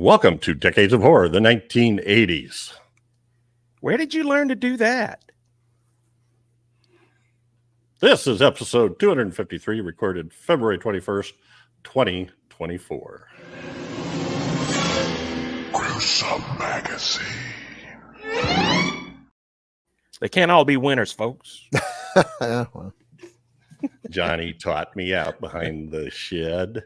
Welcome to Decades of Horror, the 1980s. Where did you learn to do that? This is episode 253, recorded February 21st, 2024. Gruesome Magazine. They can't all be winners, folks. Well. Johnny taught me out behind the shed.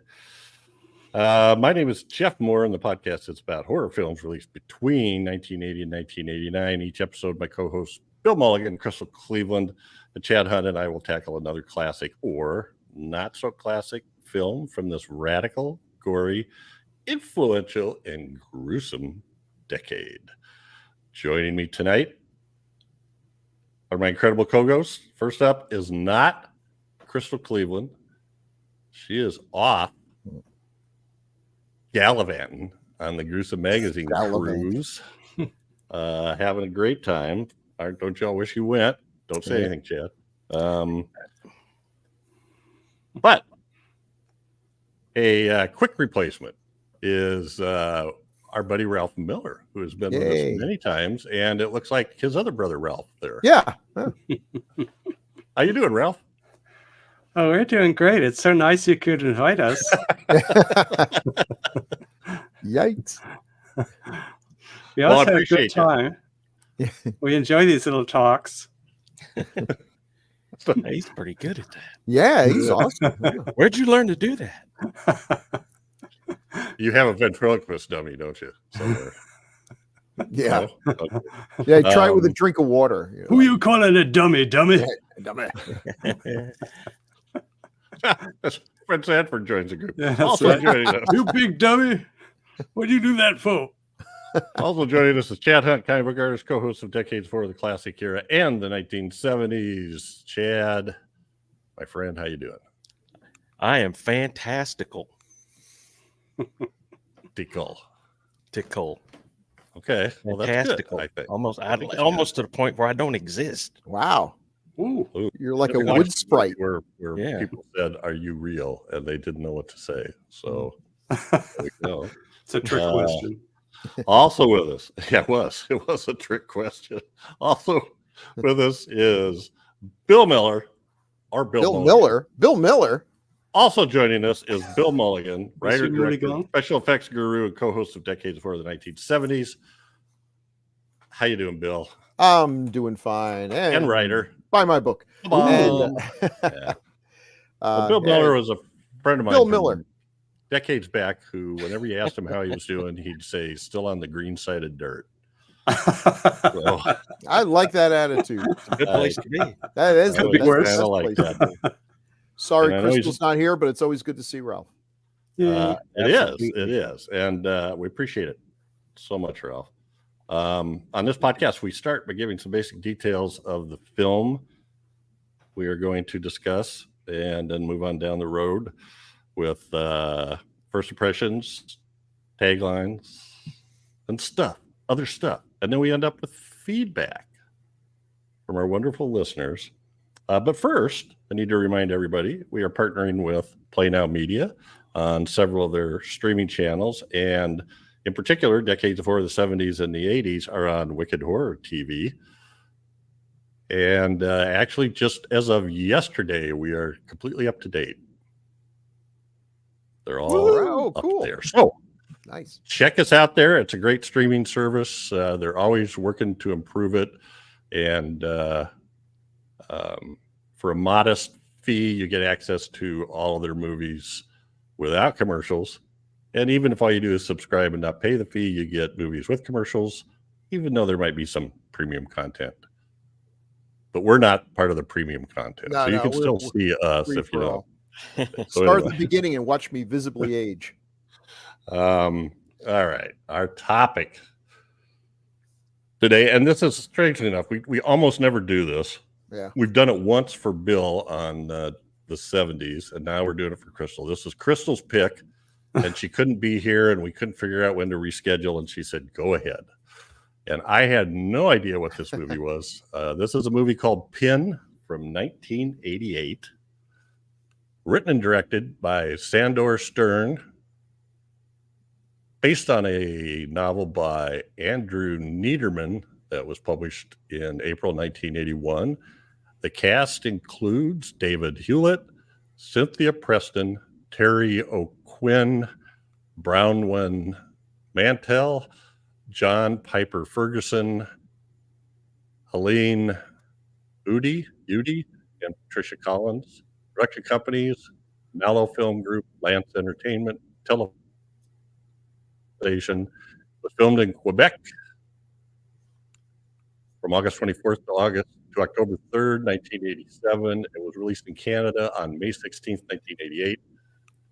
My name is Jeff Mohr, and the podcast is about horror films released between 1980 and 1989. Each episode, my co-hosts Bill Mulligan, Crystal Cleveland, and Chad Hunt and I will tackle another classic or not so classic film from this radical, gory, influential, and gruesome decade. Joining me tonight are my incredible co-hosts. First up is not Crystal Cleveland. She is off gallivanting on the Gruesome Magazine cruise, having a great time. Don't y'all wish you went? Don't say anything, Chad. But a quick replacement is our buddy Ralph Miller, who has been with us many times, and it looks like his other brother Ralph there. Yeah. How you doing, Ralph? Oh, we're doing great. It's so nice you could invite us. Yikes. We also had a good time. We enjoy these little talks. He's pretty good at that. Yeah, he's awesome. Where'd you learn to do that? You have a ventriloquist dummy, don't you? Somewhere. Yeah. No? Okay. Yeah, try it with a drink of water. You know. Who you calling a dummy? Dummy. Fred Sanford joins the group. Yeah, that's Also right. joining us. You big dummy. What'd you do that for? Also joining us is Chad Hunt, comic book artist, co-host of Decades for the Classic Era and the 1970s. Chad, my friend, how you doing? I am fantastical. Tickle. Okay. Well, that's Fantastical. good, I think. Almost to the point where I don't exist. Wow. Ooh. You're like a Different wood life sprite. Where people said, "Are you real?" and they didn't know what to say. So there we go. It's a trick question. Also with us, it was a trick question. Also with us is Bill Miller, or Bill Mulligan. Bill Miller. Also joining us is Bill Mulligan, writer, he really director, gone? special effects guru, and co-host of Decades for the 1970s. How you doing, Bill? I'm doing fine. And writer. Buy my book. Come on. And, Well, Bill Miller was a friend of mine. Bill from Miller. Decades back, who, whenever you asked him how he was doing, he'd say, "Still on the green side of dirt." So, I like that attitude. It's a good place to be. That is Could be the worse. best I like place. that. Sorry, And I know he's Crystal's not here, but it's always good to see Ralph. Yeah. It is. And we appreciate it so much, Ralph. On this podcast, we start by giving some basic details of the film we are going to discuss and then move on down the road with first impressions, taglines, and other stuff. And then we end up with feedback from our wonderful listeners. But first, I need to remind everybody, we are partnering with Play Now Media on several of their streaming channels. And in particular, Decades of Horror, the 70s and the 80s are on Wicked Horror TV. And actually, just as of yesterday, we are completely up to date. They're all up there. So Nice. check us out there. It's a great streaming service. They're always working to improve it. And for a modest fee, you get access to all of their movies without commercials. And even if all you do is subscribe and not pay the fee, you get movies with commercials, even though there might be some premium content. But we're not part of the premium content. No, so you can still we're see us free if you for don't. all. So Start at anyway. the beginning and watch me visibly age. All right. Our topic today, and this is strangely enough, we almost never do this. Yeah. We've done it once for Bill on the 70s, and now we're doing it for Crystal. This is Crystal's pick, and she couldn't be here, and we couldn't figure out when to reschedule, and she said, "Go ahead." And I had no idea what this movie was. This is a movie called Pin from 1988, written and directed by Sandor Stern, based on a novel by Andrew Neiderman that was published in April 1981. The cast includes David Hewlett, Cynthia Preston, Terry O'Quinn, Brownwen Mantell, John Piper Ferguson, Helene Udy, and Patricia Collins. Production companies, Mallow Film Group, Lance Entertainment, Television. Was filmed in Quebec from August 24th to October 3rd, 1987. It was released in Canada on May 16th, 1988.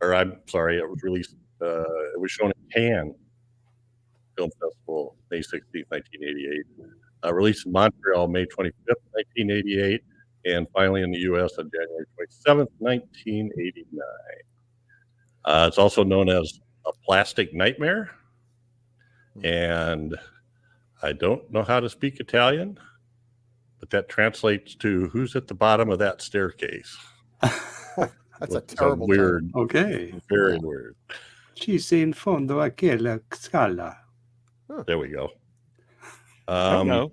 Or I'm sorry, it was released, it was shown at Cannes Film Festival, May 16th, 1988. Released in Montreal, May 25th, 1988. And finally in the U.S. on January 27th, 1989. It's also known as A Plastic Nightmare. And I don't know how to speak Italian, but that translates to Who's at the Bottom of That Staircase. That's a terrible weird. Okay. Very weird. Ci sei in fondo a quella scala. There we go. I know.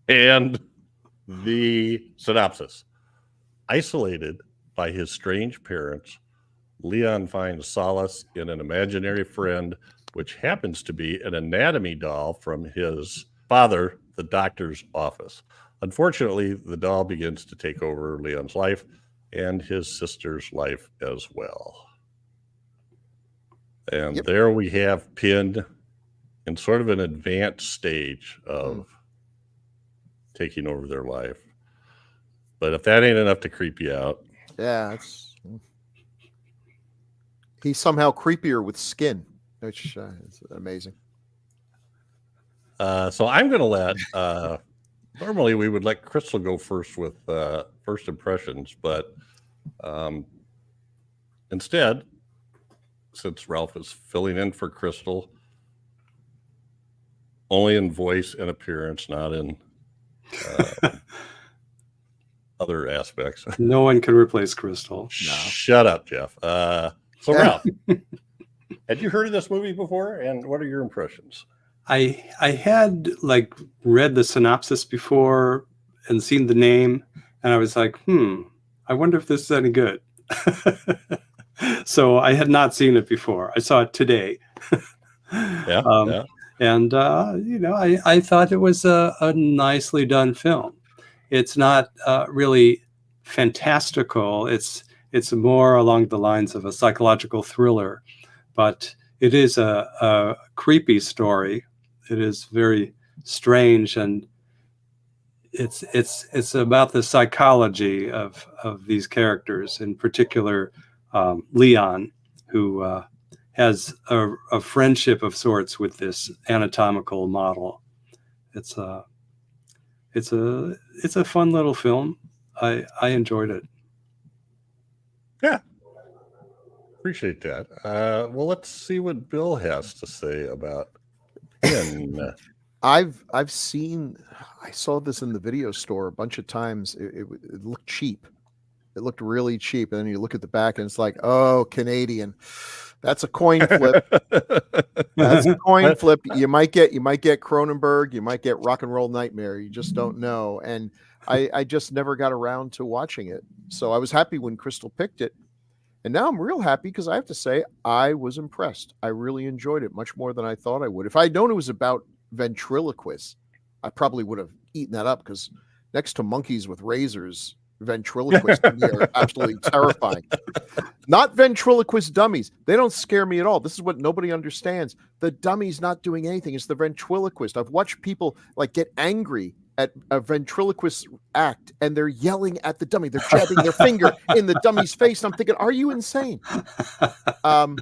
And the synopsis. Isolated by his strange parents, Leon finds solace in an imaginary friend, which happens to be an anatomy doll from his father, the doctor's office. Unfortunately, the doll begins to take over Leon's life and his sister's life as well. And there we have Pin in sort of an advanced stage of taking over their life. But if that ain't enough to creep you out. Yeah, he's somehow creepier with skin, which is amazing. So I'm going to let, normally we would let Crystal go first with first impressions, but instead, since Ralph is filling in for Crystal, only in voice and appearance, not in other aspects. No one can replace Crystal. No. Shut up, Jeff. So Ralph, had you heard of this movie before, and what are your impressions? I had like read the synopsis before and seen the name, and I was like, I wonder if this is any good. So I had not seen it before. I saw it today. Yeah. And I thought it was a nicely done film. It's not really fantastical. It's more along the lines of a psychological thriller, but it is a creepy story. It is very strange, and it's about the psychology of these characters, in particular Leon, who has a friendship of sorts with this anatomical model. It's a fun little film. I enjoyed it. Yeah. Appreciate that. Well, let's see what Bill has to say about Pin. I saw this in the video store a bunch of times. It looked cheap. It looked really cheap. And then you look at the back and it's like, oh, Canadian. That's a coin flip. That's a coin flip. You might get Cronenberg, you might get Rock and Roll Nightmare. You just don't know. And I just never got around to watching it. So I was happy when Crystal picked it. And now I'm real happy because I have to say I was impressed. I really enjoyed it much more than I thought I would. If I'd known it was about ventriloquists, I probably would have eaten that up, because next to monkeys with razors, ventriloquists to me are absolutely terrifying. Not ventriloquist dummies. They don't scare me at all. This is what nobody understands. The dummy's not doing anything. It's the ventriloquist. I've watched people like get angry at a ventriloquist act, and they're yelling at the dummy. They're jabbing their finger in the dummy's face. I'm thinking, are you insane? But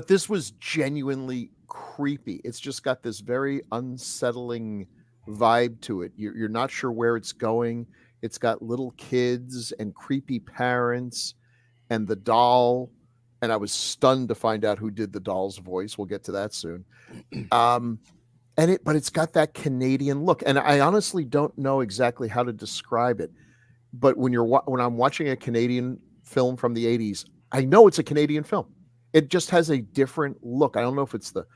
this was genuinely creepy. It's just got this very unsettling vibe to it. You're not sure where it's going. It's got little kids and creepy parents and the doll. And I was stunned to find out who did the doll's voice. We'll get to that soon. But it's got that Canadian look. And I honestly don't know exactly how to describe it. But when I'm watching a Canadian film from the 80s, I know it's a Canadian film. it just has a different look. I don't know if it's the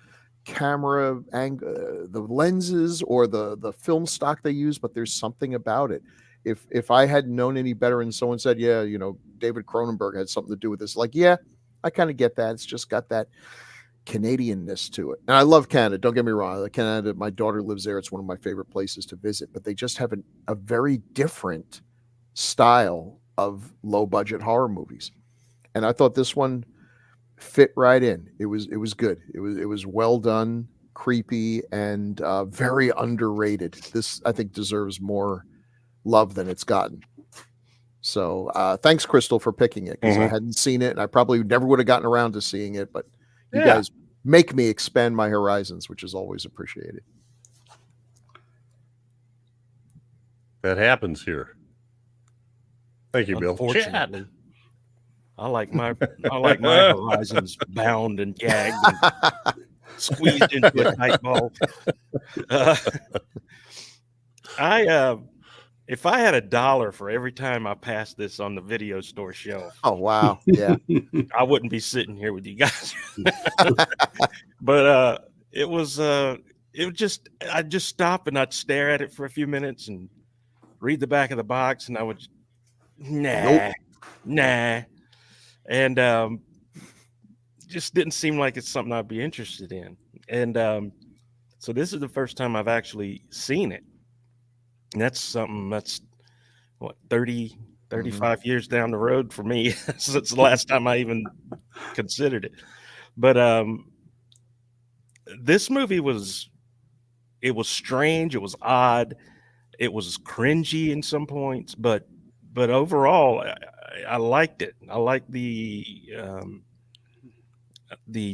camera angle, the lenses, or the film stock they use, but there's something about it. If I hadn't known any better and someone said, yeah, David Cronenberg had something to do with this, like, yeah, I kind of get that. It's just got that Canadianness to it. And I love Canada. Don't get me wrong. Canada, my daughter lives there. It's one of my favorite places to visit, but they just have a very different style of low budget horror movies. And I thought this one fit right in. It was good. It was well done, creepy, and very underrated. This, I think, deserves more love than it's gotten. So thanks, Crystal, for picking it, because I hadn't seen it and I probably never would have gotten around to seeing it, but you guys make me expand my horizons, which is always appreciated. That happens here. Thank you, Bill. Unfortunately, I like my horizons bound and gagged and squeezed into a tight ball. If I had $1 for every time I passed this on the video store shelf, Oh, wow. Yeah. I wouldn't be sitting here with you guys. But I'd just stop and I'd stare at it for a few minutes and read the back of the box, and I would nah. And just didn't seem like it's something I'd be interested in. And so this is the first time I've actually seen it. And that's something that's 35 years down the road for me since the last time I even considered it. But this movie was strange, it was odd, it was cringy in some points, but overall I liked it. I liked the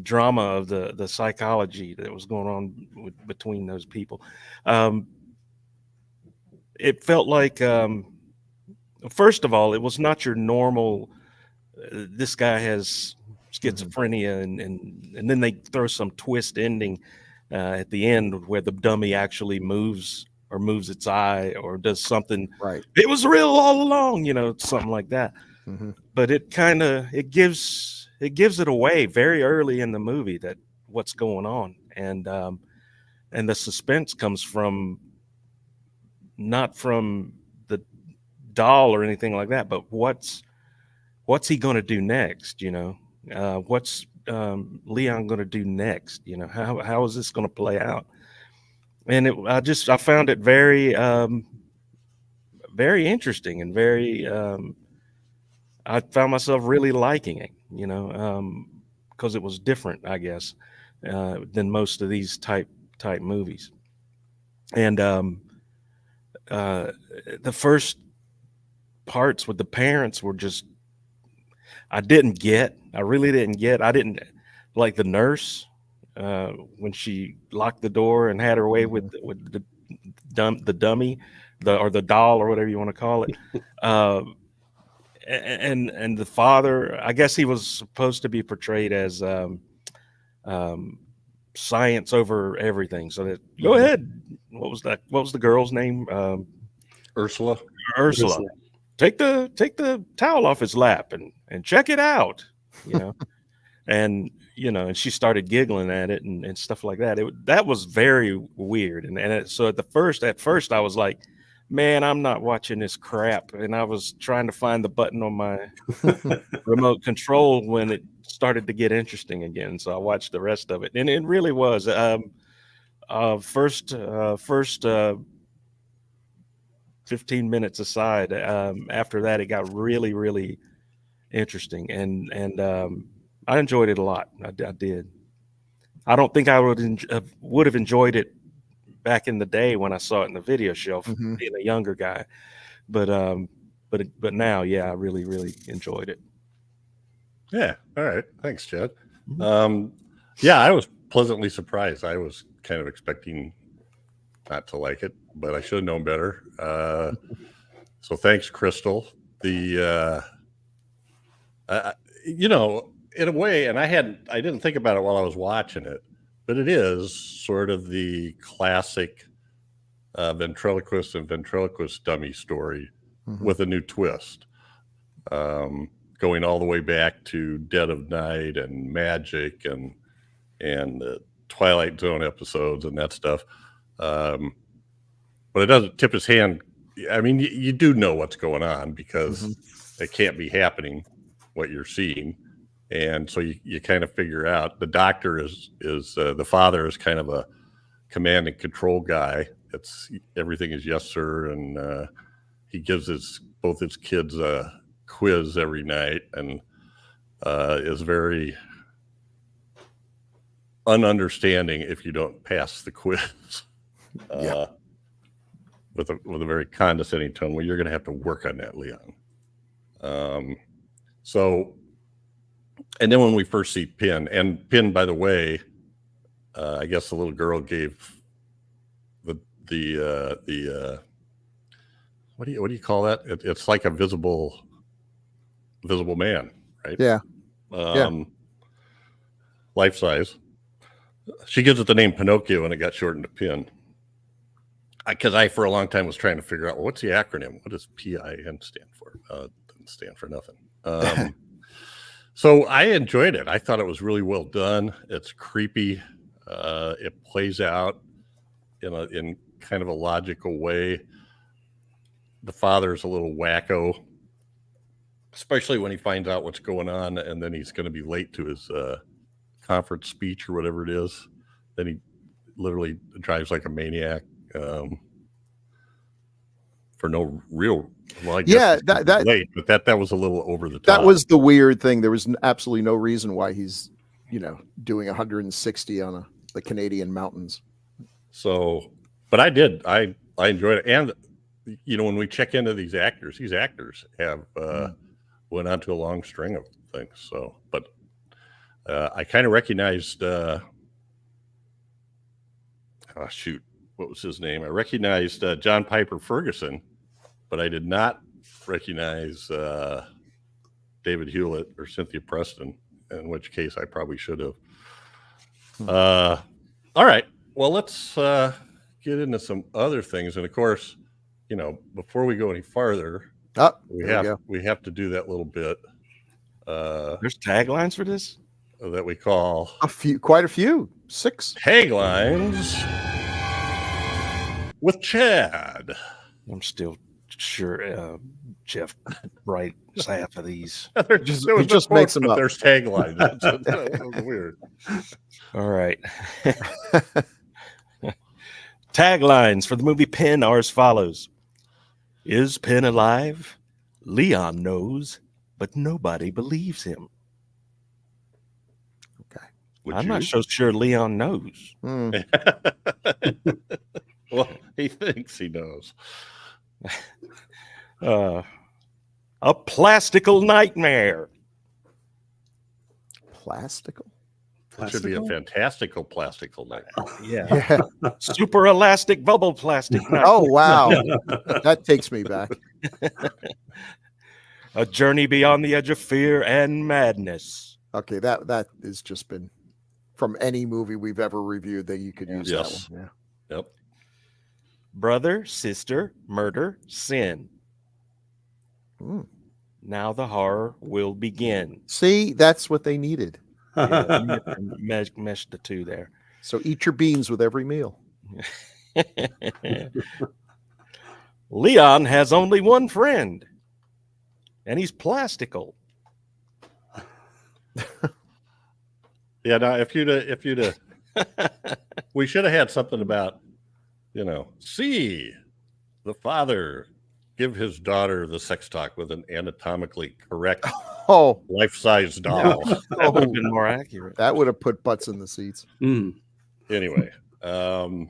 drama of the psychology that was going on between those people. It felt like, first of all, it was not your normal, this guy has schizophrenia, and then they throw some twist ending at the end where the dummy actually moves its eye or does something. Right. It was real all along, something like that. But it gives it away very early in the movie that what's going on. And the suspense comes from, not from the doll or anything like that, but what's he going to do next? What's Leon going to do next? How is this going to play out? And I found it very, very interesting and very, I found myself really liking it, because it was different, I guess, than most of these type movies. And, the first parts with the parents were just, I really didn't get. I didn't like the nurse when she locked the door and had her way with the dummy, or the doll, or whatever you want to call it. And the father, I guess he was supposed to be portrayed as science over everything. So that, go ahead. What was the girl's name? Ursula. Take the towel off his lap and check it out, and and she started giggling at it and stuff like that. That was very weird. So at first I was like, man, I'm not watching this crap. And I was trying to find the button on my remote control when it started to get interesting again. So I watched the rest of it, and it really was first 15 minutes aside. After that, it got really, really interesting, and I enjoyed it a lot. I did. I don't think I would have enjoyed it back in the day when I saw it in the video shelf, being a younger guy, but now, yeah, I really, really enjoyed it. Yeah. All right. Thanks, Chad. Yeah, I was pleasantly surprised. I was kind of expecting not to like it, but I should have known better. So thanks, Crystal. In a way, and I didn't think about it while I was watching it, but it is sort of the classic ventriloquist and ventriloquist dummy story with a new twist. going all the way back to Dead of Night and Magic and the Twilight Zone episodes and that stuff. But it doesn't tip his hand. I mean, you do know what's going on because it can't be happening what you're seeing. And so you kind of figure out the doctor is the father is kind of a command and control guy. It's everything is yes, sir. And he gives both his kids a quiz every night and is very ununderstanding if you don't pass the quiz. With a very condescending tone. Well, you're going to have to work on that, Leon. And then when we first see Pin, by the way, I guess the little girl gave the what do you call that? It's like a visible man, right? Yeah. Life size. She gives it the name Pinocchio, and it got shortened to Pin. Because I, for a long time, was trying to figure out, well, what's the acronym? What does PIN stand for? It doesn't stand for nothing. So I enjoyed it. I thought it was really well done. It's creepy. It plays out in kind of a logical way. The father's a little wacko, especially when he finds out what's going on, and then he's going to be late to his conference speech or whatever it is. Then he literally drives like a maniac. For no real, well, I guess that late, but that was a little over the top. That was the weird thing. There was absolutely no reason why he's, doing 160 on the Canadian mountains. So, but I enjoyed it. And, when we check into these actors have went on to a long string of things. So, but I kind of recognized, what was his name? I recognized John Piper Ferguson, but I did not recognize David Hewlett or Cynthia Preston, in which case I probably should have. All right. Well, let's get into some other things. And of course, before we go any farther, we have to do that little bit. There's taglines for this that we call quite a few, 6 taglines with Chad. I'm still sure Jeff writes half of these. He just makes them up. There's taglines. That's weird. All right. Taglines for the movie Pin are as follows. Is Pin alive? Leon knows, but nobody believes him. Okay. I'm not so sure Leon knows. Well, he thinks he knows. A plastical nightmare. Plastical? It should be a fantastical plastical nightmare. Yeah. Super elastic bubble plastic nightmare. Oh, wow. That takes me back. A journey beyond the edge of fear and madness. Okay, that has just been from any movie we've ever reviewed that you could use that one. Yeah. Yep. Brother, sister, murder, sin. Now the horror will begin. See, that's what they needed. Yeah, mesh the two there. So eat your beans with every meal. Leon has only one friend, and he's plastical. Yeah, now if you'd we should have had something about, see the father give his daughter the sex talk with an anatomically correct life-size doll. That would have been more accurate. That would have put butts in the seats. Anyway, well,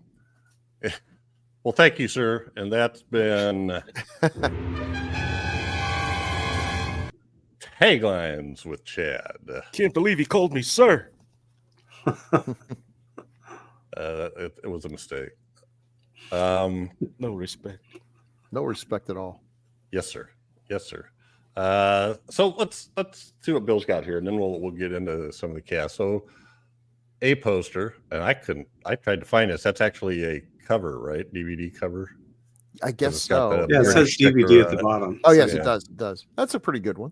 thank you, sir. And that's been Taglines with Chad. Can't believe he called me sir. It was a mistake. No respect. No respect at all. Yes, sir. Yes, sir. So let's see what Bill's got here, and then we'll get into some of the cast. So a poster, and I tried to find this. That's actually a cover, right? DVD cover. I guess so. Yeah, it says DVD at the bottom. Oh yes, it does. It does. That's a pretty good one.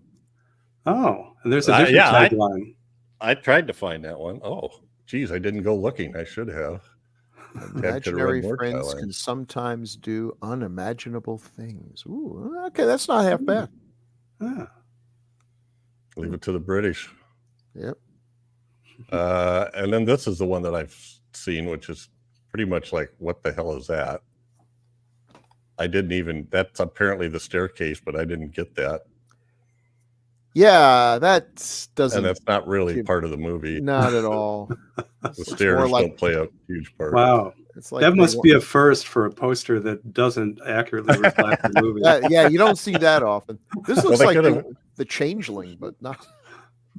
Oh, and there's a different yeah, tagline. I tried to find that one. Oh, geez, I didn't go looking. I should have. Ted could have read Imaginary more friends taglines. can sometimes do unimaginable things. Ooh, okay, that's not half bad. Ah. Leave it to the British. Yep. And then this is the one that I've seen, which is pretty much like, what the hell is that? I didn't even, that's apparently the staircase, but I didn't get that. Yeah, that doesn't. And that's not really part of the movie. Not at all. The stairs don't play a huge part. Wow. It's like That must be a first for a poster that doesn't accurately reflect the movie. yeah, you don't see that often. This looks they like could've- the Changeling, but not.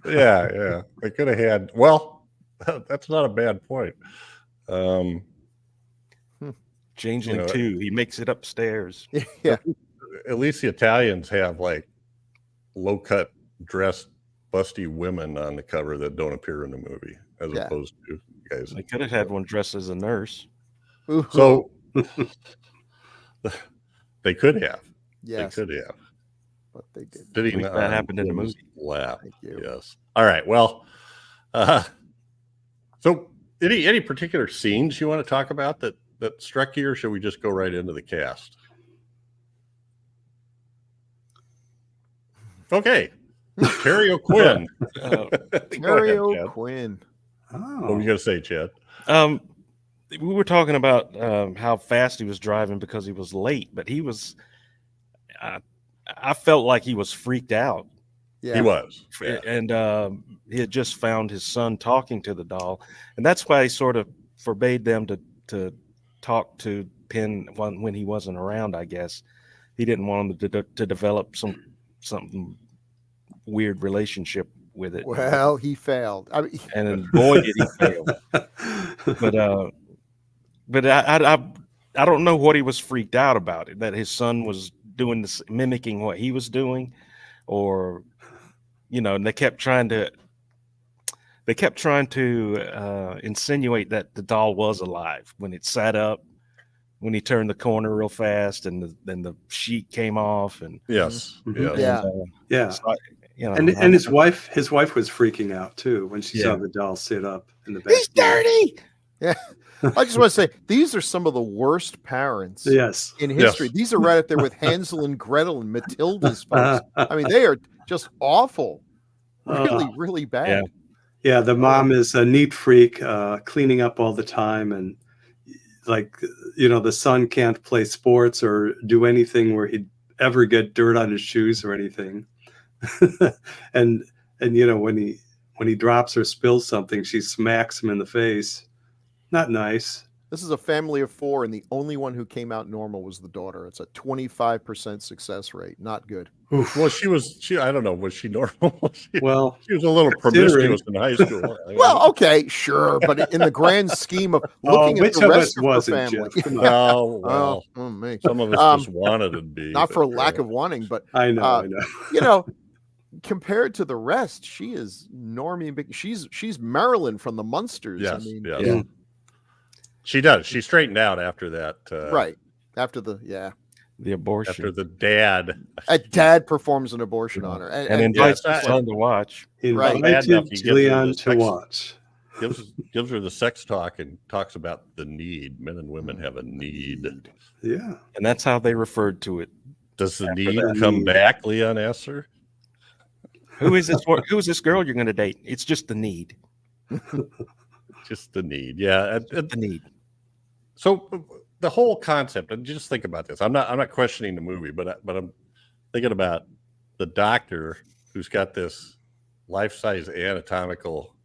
Yeah. They could have had, well, that's not a bad point. Changeling You know, 2, he makes it upstairs. Yeah. At least the Italians have like low-cut dressed busty women on the cover that don't appear in the movie, as Yeah. opposed to you guys. They could have had one dressed as a nurse. Ooh, So they could have. yes, They could have. but they didn't. Sitting At least that on happened in the Jim's movie. lap. Thank you. Yes. All right. Well, so any particular scenes you want to talk about that struck you, or should we just go right into the cast? Okay. Terry O'Quinn. Go Terry ahead, Chad. O'Quinn. What were you Oh, going to say, Chad? We were talking about how fast he was driving because he was late, but he was. I felt like he was freaked out, Yeah. He was. Yeah. and he had just found his son talking to the doll, and that's why he sort of forbade them to talk to Penn when he wasn't around. I guess he didn't want him to develop something weird relationship with it. Well, he failed. I mean, And then boy did he fail. But I don't know what he was freaked out about. That his son was doing this, mimicking what he was doing, or and they kept trying to insinuate that the doll was alive when it sat up, when he turned the corner real fast, and then the sheet came off, and Yes. Mhm. Yes. Yeah. yeah. so And his wife was freaking out too when she saw Yeah. the doll sit up in the back. He's dirty. yeah. I just want to say these are some of the worst parents Yes. in history. Yes. These are right up there with Hansel and Gretel and Matilda's folks. I mean, they are just awful. Really, really bad. Yeah, the mom is a neat freak, cleaning up all the time, and the son can't play sports or do anything where he'd ever get dirt on his shoes or anything. and when he drops or spills something, she smacks him in the face. Not nice. This is a family of 4, and the only one who came out normal was the daughter. It's a 25% success rate. Not good. Well, she I don't know, was she normal? Well, She was a little considering- promiscuous in high school. Well, okay, sure, but in the grand scheme of looking at which the of rest us of her wasn't, family, Jeff? Come on. well, me. some of us just wanted to be. Not but, for lack of wanting, but I know. I know. Compared to the rest, she is normie. Big. She's Marilyn from the Munsters. Yes, I mean, yes. Yeah. She does. She straightened out after that. right after the abortion, After the dad. dad performs an abortion on her, and invites yeah, his son to watch. He Right. invited Bad enough, he gives her Julian the to sex- watch. Gives her the sex talk and talks about the need. Men and women have a need. Yeah. And that's how they referred to it. Does the After need that come need. back? Leon asks her. Who is this girl you're going to date? It's just the need. Just the need. Yeah. The need. So the whole concept, and just think about this. I'm not questioning the movie, but I'm thinking about the doctor who's got this life-size anatomical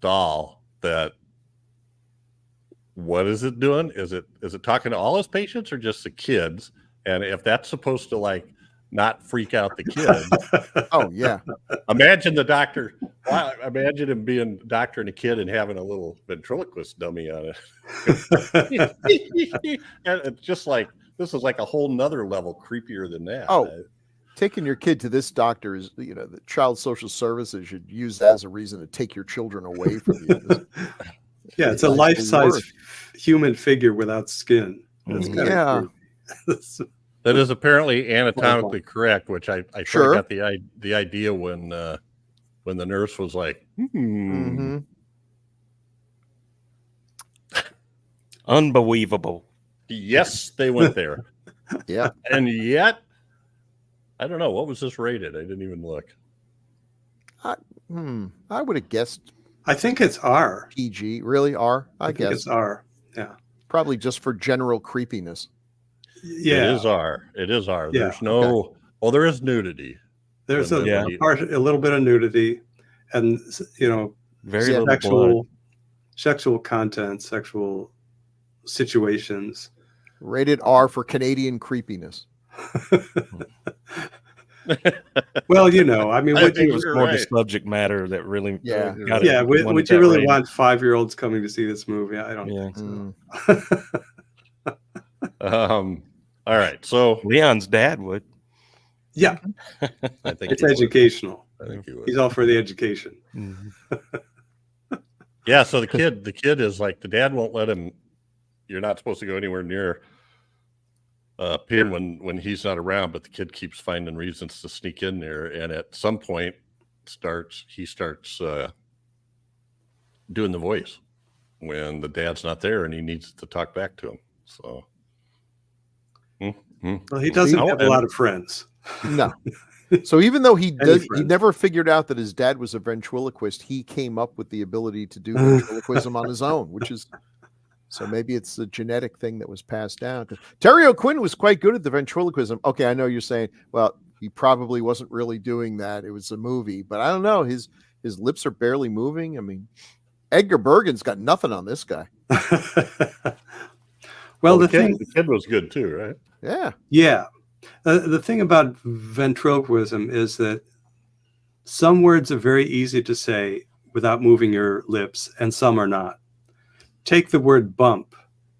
doll that, what is it doing? Is it talking to all his patients or just the kids? And if that's supposed to not freak out the kids, oh yeah, imagine the doctor. Wow, imagine him being a doctor and a kid and having a little ventriloquist dummy on it. And it's just like, this is like a whole nother level creepier than that. Oh. Taking your kid to this doctor is, the child social services should use that as a reason to take your children away from you. Yeah, it's a That's the life-size word. human figure without skin. That's kind Yeah. of creepy. That is apparently anatomically correct, which I Sure. got the idea when the nurse was like, Mhm. Unbelievable. yes, they went there. Yeah. And yet, I don't know, what was this rated? I didn't even look. I would have guessed I think it's R. PG. Really, R? I think guess it's R. Yeah. probably just for general creepiness. Yeah. It is R. It is R. Yeah, There's no. Well, there is nudity. There's when a, they- a little bit of nudity, and Very Yeah. little blood. sexual content, sexual situations. Rated R for Canadian creepiness. Well, I mean, I would think you, it was More the right. subject matter that really Yeah. got it. yeah, would wanted you that really rating. want 5-year-olds coming to see this movie? I don't Yeah. think so. All right. So Leon's dad would. Yeah, I think it's he would. educational. I think he would. He's all for the education. Yeah. So the kid is like, the dad won't let him. You're not supposed to go anywhere near Pin when he's not around, but the kid keeps finding reasons to sneak in there, and at some point he starts doing the voice when the dad's not there, and he needs to talk back to him. So, Well, he doesn't Oh, have a and- lot of friends. No. So even though he friends. never figured out that his dad was a ventriloquist, he came up with the ability to do ventriloquism on his own, which is so maybe it's a genetic thing that was passed down. Terry O'Quinn was quite good at the ventriloquism. Okay, I know you're saying, well, he probably wasn't really doing that. It was a movie, but I don't know. His lips are barely moving. I mean, Edgar Bergen's got nothing on this guy. Well, the the kid was good too, right? Yeah. Yeah. The thing about ventriloquism is that some words are very easy to say without moving your lips, and some are not. Take the word bump.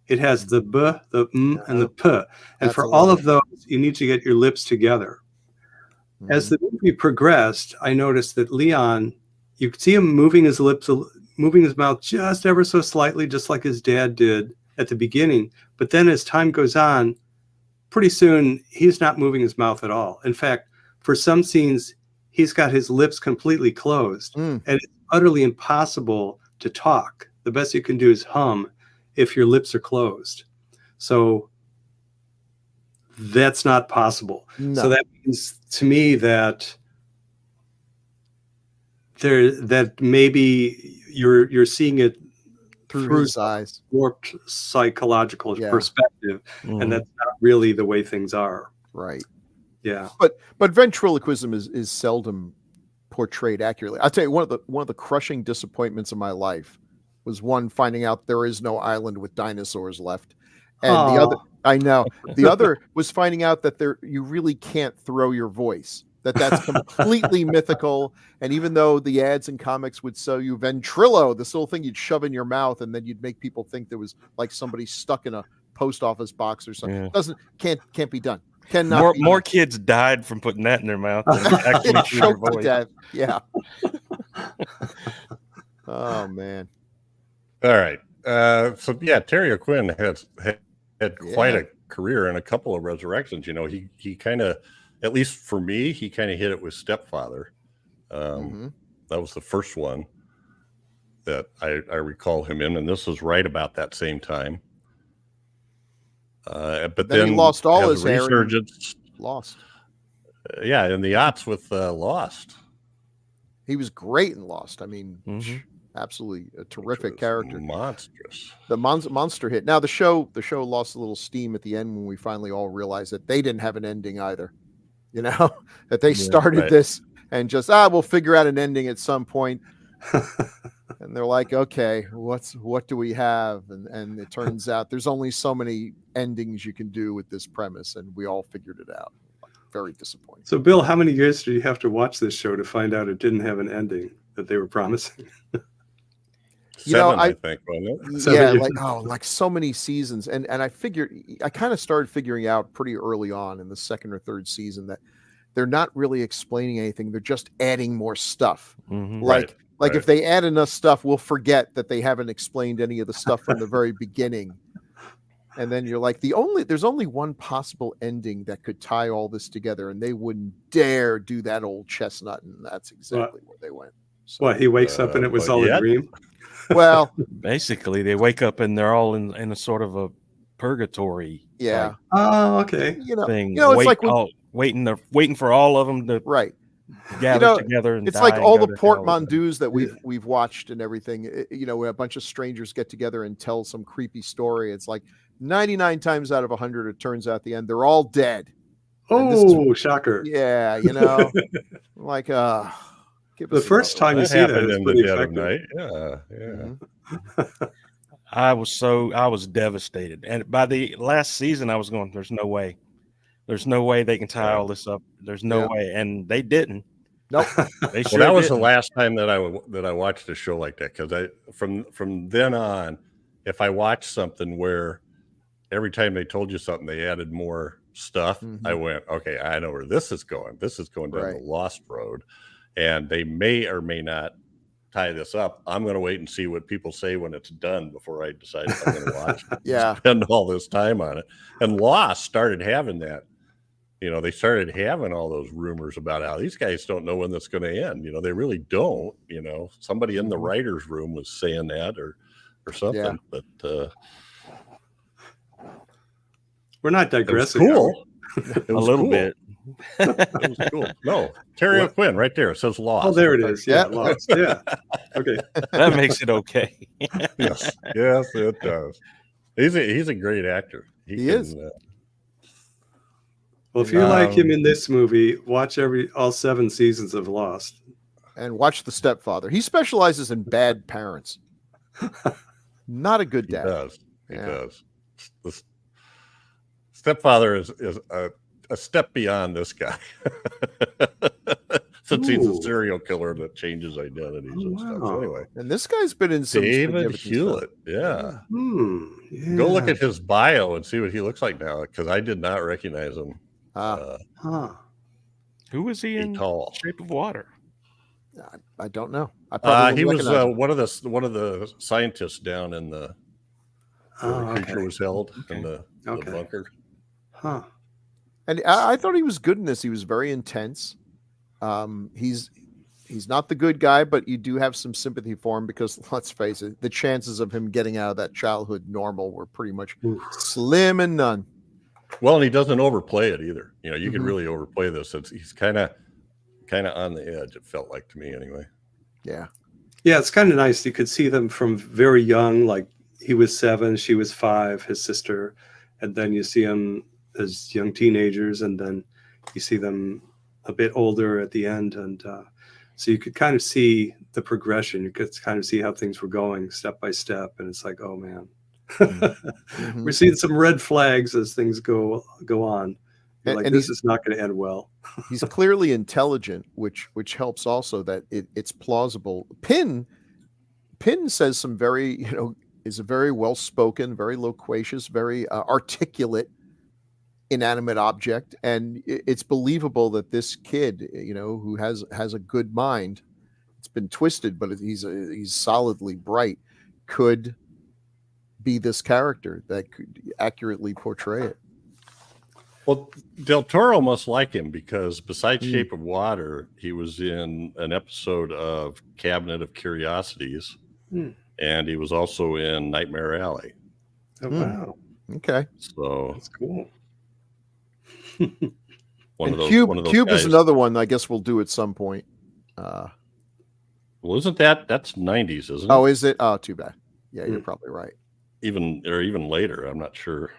It has the b, the m, and the p. And That's for a all lot. of those, you need to get your lips together. As the movie progressed, I noticed that Leon, you could see him moving his lips, moving his mouth just ever so slightly, just like his dad did at the beginning. But then as time goes on, pretty soon he's not moving his mouth at all. In fact, for some scenes, he's got his lips completely closed, and it's utterly impossible to talk. The best you can do is hum if your lips are closed. So that's not possible. No. So that means to me that maybe you're seeing it through his eyes. warped psychological Yeah. perspective, and that's not really the way things are. Right. Yeah. But ventriloquism is seldom portrayed accurately. I'll tell you, one of the crushing disappointments of my life was one finding out there is no island with dinosaurs left. And the other, I know, the other was finding out that you really can't throw your voice, that's completely mythical. And even though the ads and comics would sell you Ventrilo, this little thing you'd shove in your mouth, and then you'd make people think there was like somebody stuck in a post office box or something. Yeah. Can't be done. Cannot be More done. kids died from putting that in their mouth than actually Get through their choked to voice. death. Yeah. Oh man. All right. So yeah, Terry O'Quinn had quite a career and a couple of resurrections. He kind of, at least for me, he kind of hit it with Stepfather. That was the first one that I recall him in, and this was right about that same time. But then he lost all has his a hair. resurgence. Lost. Yeah, in the aughts with Lost. He was great in Lost. I mean, Mhm. absolutely a terrific was character. Monstrous. The monster hit. Now the show lost a little steam at the end when we finally all realized that they didn't have an ending either. That they started right. this and just we'll figure out an ending at some point. And they're like, okay, what do we have? And it turns out there's only so many endings you can do with this premise, and we all figured it out. Very disappointing. So, Bill, how many years did you have to watch this show to find out it didn't have an ending that they were promising? Seven, I I think, wasn't it? 7 Yeah, years. like so many seasons. And I kind of started figuring out pretty early on in the second or third season that they're not really explaining anything. They're just adding more stuff. Mhm. Right. Like if they add enough stuff, we'll forget that they haven't explained any of the stuff from the very beginning. And then you're like, there's only one possible ending that could tie all this together, and they wouldn't dare do that old chestnut, and that's exactly where they went. So, What, he wakes up and it was all a dream? well, Basically, they wake up and they're all in a sort of a purgatory yeah, Oh, okay. thing. it's like waiting for all of them to right. gather together. And It's die like and all go the to hell. portmanteaus that we've watched and everything. Where a bunch of strangers get together and tell some creepy story. It's like 99 times out of 100, it turns out at the end they're all dead. Oh, shocker. Yeah, like give The us first another time you see that, happened it's in the pretty dead of effective. night. Yeah. Mhm. I was devastated, and by the last season, I was going, "There's no way they can tie all this up. There's no way," and they didn't. Nope. They Well, sure that was didn't. the last time that I watched a show like that, because from then on, if I watched something where every time they told you something, they added more stuff, I went, okay, I know where this is going. This is going down the lost road, and they may or may not tie this up. I'm going to wait and see what people say when it's done before I decide if I'm going to watch it. Yeah. Spend all this time on it. And Lost started having that. They started having all those rumors about how these guys don't know when this is going to end. They really don't. Somebody in the writer's room was saying that or something. Yeah. But We're not it was digressing. cool. A little bit. It was cool. No, Terry O'Quinn right there. It says Lost. Oh, there it is. Yeah, Yeah. Lost. Yeah. Okay. That makes it okay. Yes, it does. He's a great actor. He is. Well, if you like him in this movie, watch all 7 seasons of Lost. And watch The Stepfather. He specializes in bad parents. Not a good He dad. does. He Yeah. does. The Stepfather is a step beyond this guy. Since he's a Ooh. serial killer that changes identities and stuff. So wow. anyway, And this guy's been in some David significant Hewlett. stuff. Yeah. Yeah. Go look at his bio and see what he looks like now, because I did not recognize him. Huh. Who was he in Tall. Shape of Water? I don't know. I probably He was recognize him. one of the scientists down in the where the creature was held in the bunker. Huh. And I thought he was good in this. He was very intense. He's not the good guy, but you do have some sympathy for him because, let's face it, the chances of him getting out of that childhood normal were pretty much slim and none. Well, and he doesn't overplay it either. You could really overplay this. He's kind of on the edge. It felt like to me, anyway. Yeah. Yeah, it's kind of nice. You could see them from very young, like he was 7, she was 5, his sister, and then you see them as young teenagers, and then you see them a bit older at the end, and so you could kind of see the progression. You could kind of see how things were going step by step, and it's like, oh man, we're seeing some red flags as things go on. You're And this is not going to end well. He's clearly intelligent, which helps also that it's plausible. Pin says some very, is a very well-spoken, very loquacious, very articulate inanimate object, and it's believable that this kid, who has a good mind, it's been twisted, but he's solidly bright, could be this character that could accurately portray it. Well, Del Toro must like him, because besides Shape of Water, he was in an episode of Cabinet of Curiosities, and he was also in Nightmare Alley. Oh, wow. Okay. So That's cool. one of those Cube guys. is another one I guess we'll do at some point. Well, isn't that's 90s, isn't it? Oh, is it? Oh, too bad. Yeah, you're probably right. Even later, I'm not sure.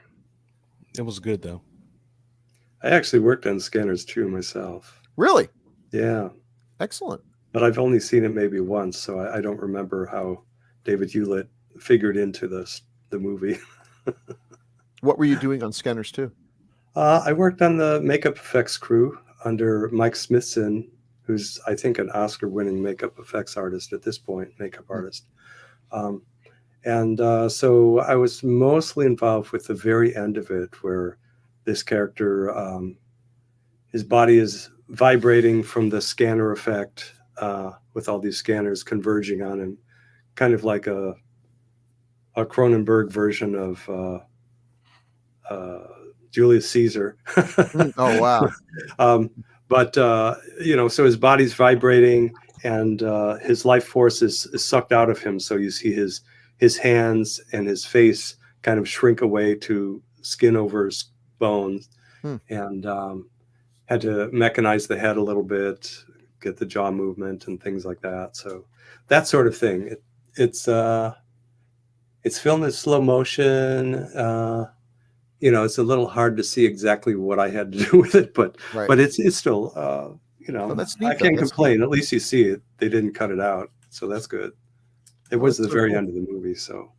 It was good though. I actually worked on Scanners too myself. Really? Yeah. Excellent. But I've only seen it maybe once, so I don't remember how David Hewlett figured into the movie. What were you doing on Scanners too? I worked on the makeup effects crew under Mike Smithson, who's, I think, an Oscar-winning makeup effects artist at this point, makeup artist. So I was mostly involved with the very end of it, where this character, his body is vibrating from the scanner effect, with all these scanners converging on him, kind of like a Cronenberg version of Julius Caesar. Oh wow. But so his body's vibrating, and his life force is sucked out of him. So you see his hands and his face kind of shrink away to skin over his bones, and had to mechanize the head a little bit, get the jaw movement and things like that. So that sort of thing. It's filmed in slow motion. It's a little hard to see exactly what I had to do with it, but it's still that's neat, I can't complain. At least you see it. They didn't cut it out, so that's good. It was the very end of the movie, so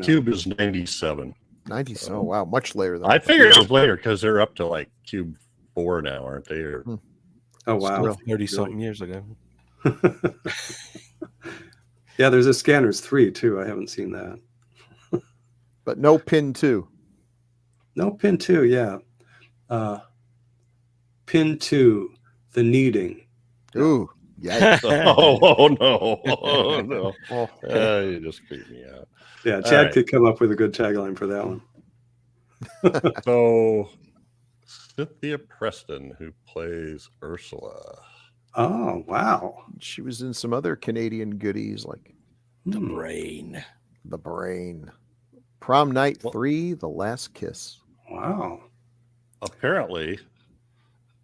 Cube is 97. 90s. Oh wow, much later than I figured it was later because they're up to like Cube 4 now, aren't they? Or, oh wow, 30-something years ago. Yeah, there's a Scanners 3 too. I haven't seen that. But no Pin 2. No, Pin 2, yeah. Pin 2, The Kneading. Ooh, yeah. oh no. You just creeped me out. Yeah, Chad could come up with a good tagline for that one. So, Cynthia Preston, who plays Ursula. Oh, wow. She was in some other Canadian goodies like The Brain. The Brain. Prom Night 3, The Last Kiss. Wow. Apparently,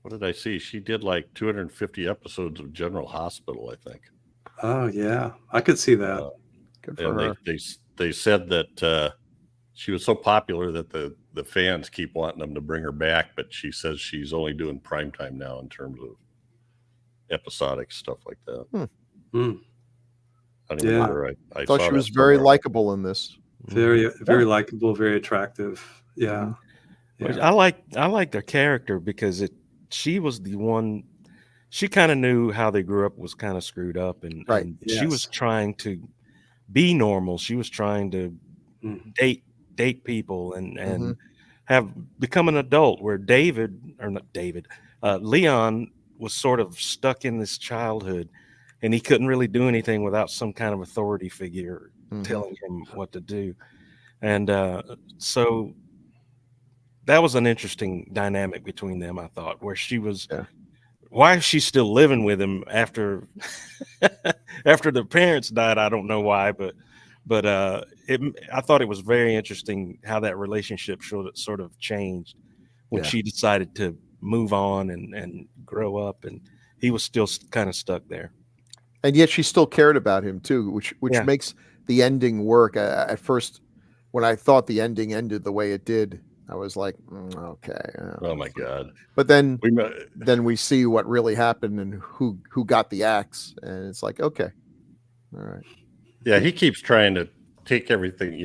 what did I see? She did like 250 episodes of General Hospital, I think. Oh, yeah. I could see that. Good for her. They said that she was so popular that the fans keep wanting them to bring her back, but she says she's only doing primetime now in terms of episodic stuff like that. I don't even remember. I thought she was very likable in this. Very, very likable, very attractive. Yeah. I like their character because she was the one. She kind of knew how they grew up was kind of screwed up, and she was trying to be normal. She was trying to date people and have become an adult. Where Leon was sort of stuck in this childhood, and he couldn't really do anything without some kind of authority figure telling him what to do. And so that was an interesting dynamic between them, I thought, where she was, why is she still living with him after the parents died? I don't know why, but I thought it was very interesting how that relationship sort of changed when she decided to move on and grow up, and he was still kind of stuck there. And yet she still cared about him too, which makes the ending work. At first, when I thought the ending ended the way it did, I was like, okay. Oh my God. But then we see what really happened and who got the axe, and it's like, okay. All right. Yeah, he keeps trying to take everything,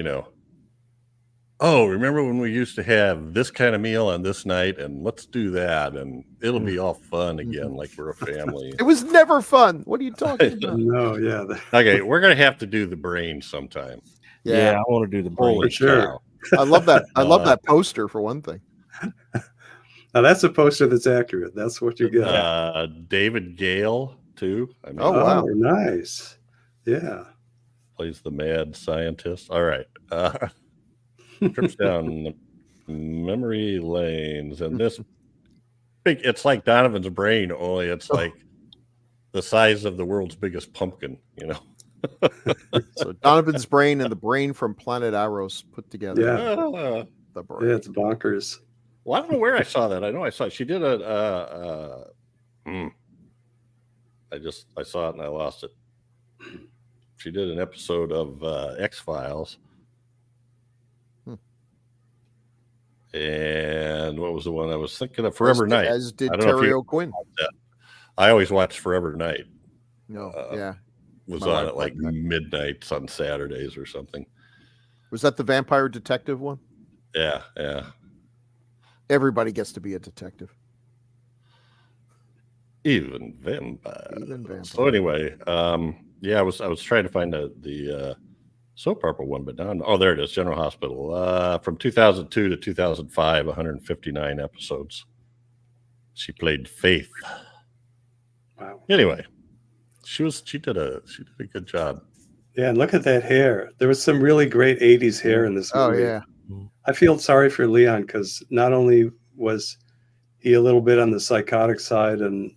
Oh, remember when we used to have this kind of meal on this night, and let's do that, and it'll be all fun again, like we're a family. It was never fun. What are you talking about? No, yeah. Okay, we're gonna have to do The Brain sometime. Yeah, I want to do The Brain. Holy sure. cow. I love that. I love that poster for one thing. Now that's a poster that's accurate. That's what you got. David Gale too. I mean, wow, nice. Yeah. Plays the mad scientist. All right. Trips down memory lanes, and this it's like Donovan's brain, only it's like the size of the world's biggest pumpkin, So Donovan's brain and the brain from Planet Arrows put together. Yeah. The brain. Yeah, it's bonkers. Well, I don't know where I saw that. I know I saw it. She did I saw it and I lost it. She did an episode of X-Files. And what was the one I was thinking of? Forever Night. As did Terry O'Quinn. I always watched Forever Night. My Was on wife at like liked that. midnight on Saturdays or something. Was that the vampire detective one? Yeah. Everybody gets to be a detective. Even vampires. Even vampires. So anyway, I was trying to find the soap opera one, but now there it is. General Hospital. From 2002 to 2005, 159 episodes. She played Faith. Wow. Anyway, she did a good job. Yeah, and look at that hair. There was some really great 80s hair in this movie. Oh yeah. I feel sorry for Leon because not only was he a little bit on the psychotic side and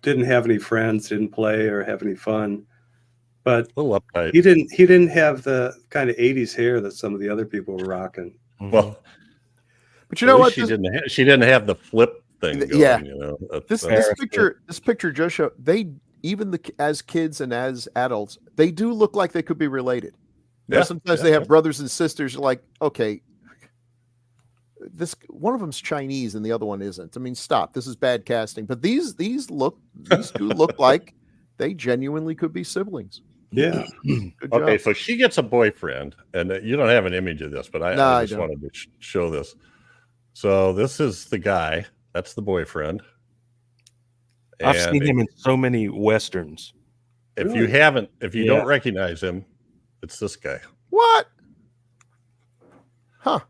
didn't have any friends, didn't play or have any fun, but A little uptight. he didn't have the kind of 80s hair that some of the other people were rocking. Well, But you know what? she didn't have the flip thing going, Yeah. you know. This picture just show they even as kids and as adults, they do look like they could be related. You know, sometimes they have brothers and sisters. You're like, okay, this one of them's Chinese and the other one isn't. I mean, stop. This is bad casting. But these do look like they genuinely could be siblings. Yeah. Good Okay, job. so she gets a boyfriend, and you don't have an image of this, but I just don't. wanted to show this. So this is the guy. That's the boyfriend. I've And seen him in so many westerns. If Really? you Yeah. don't recognize him, it's this guy. What? Huh.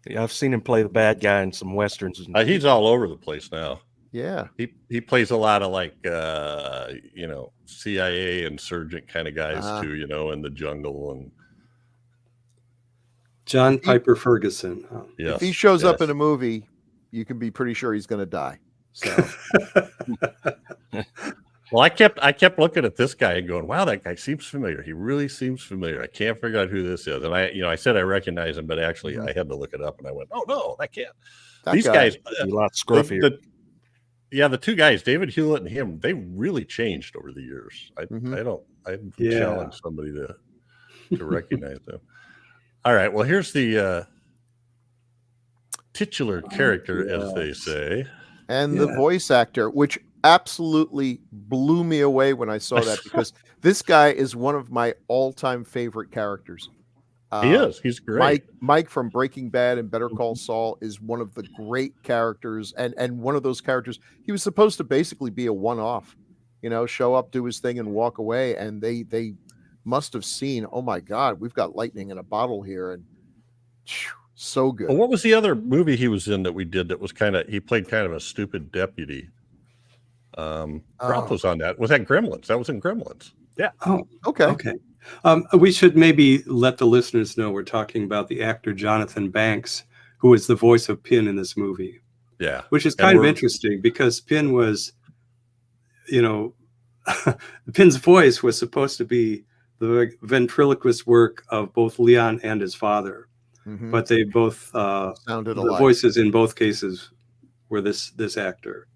Yeah, I've seen him play the bad guy in some westerns. He's all over the place now. Yeah. He plays a lot of like CIA insurgent kind of guys too, you know, in the jungle and John Piper Ferguson. Huh? yes, If he shows up yes. in a movie, you can be pretty sure he's going to die. So Well, I kept looking at this guy and going, wow, that guy seems familiar. He really seems familiar. I can't figure out who this is. And I said I recognize him, but actually I had to look it up and I went, oh no, that can't. These guys, a lot scruffier. the two guys, David Hewlett and him, they really changed over the years. I Yeah. challenge somebody to recognize them. All right. Well, here's the titular character, as they say. and the voice actor, which absolutely blew me away when I saw that, because this guy is one of my all-time favorite characters. He is. He's great. Mike from Breaking Bad and Better Call Saul is one of the great characters, and one of those characters. He was supposed to basically be a one-off, you know, show up, do his thing, and walk away. And they must have seen, oh my God, we've got lightning in a bottle here, and so good. Well, what was the other movie he was in that we did that was he played kind of a stupid deputy? Ralph was on that. Was that Gremlins? That was in Gremlins. Yeah. Oh, Okay. okay. We should maybe let the listeners know we're talking about the actor Jonathan Banks, who is the voice of Pin in this movie. Yeah. Which is kind of interesting because Pin was, you know, Pin's voice was supposed to be the ventriloquist work of both Leon and his father, Mhm. but they both Sounded the alike. voices in both cases were this actor.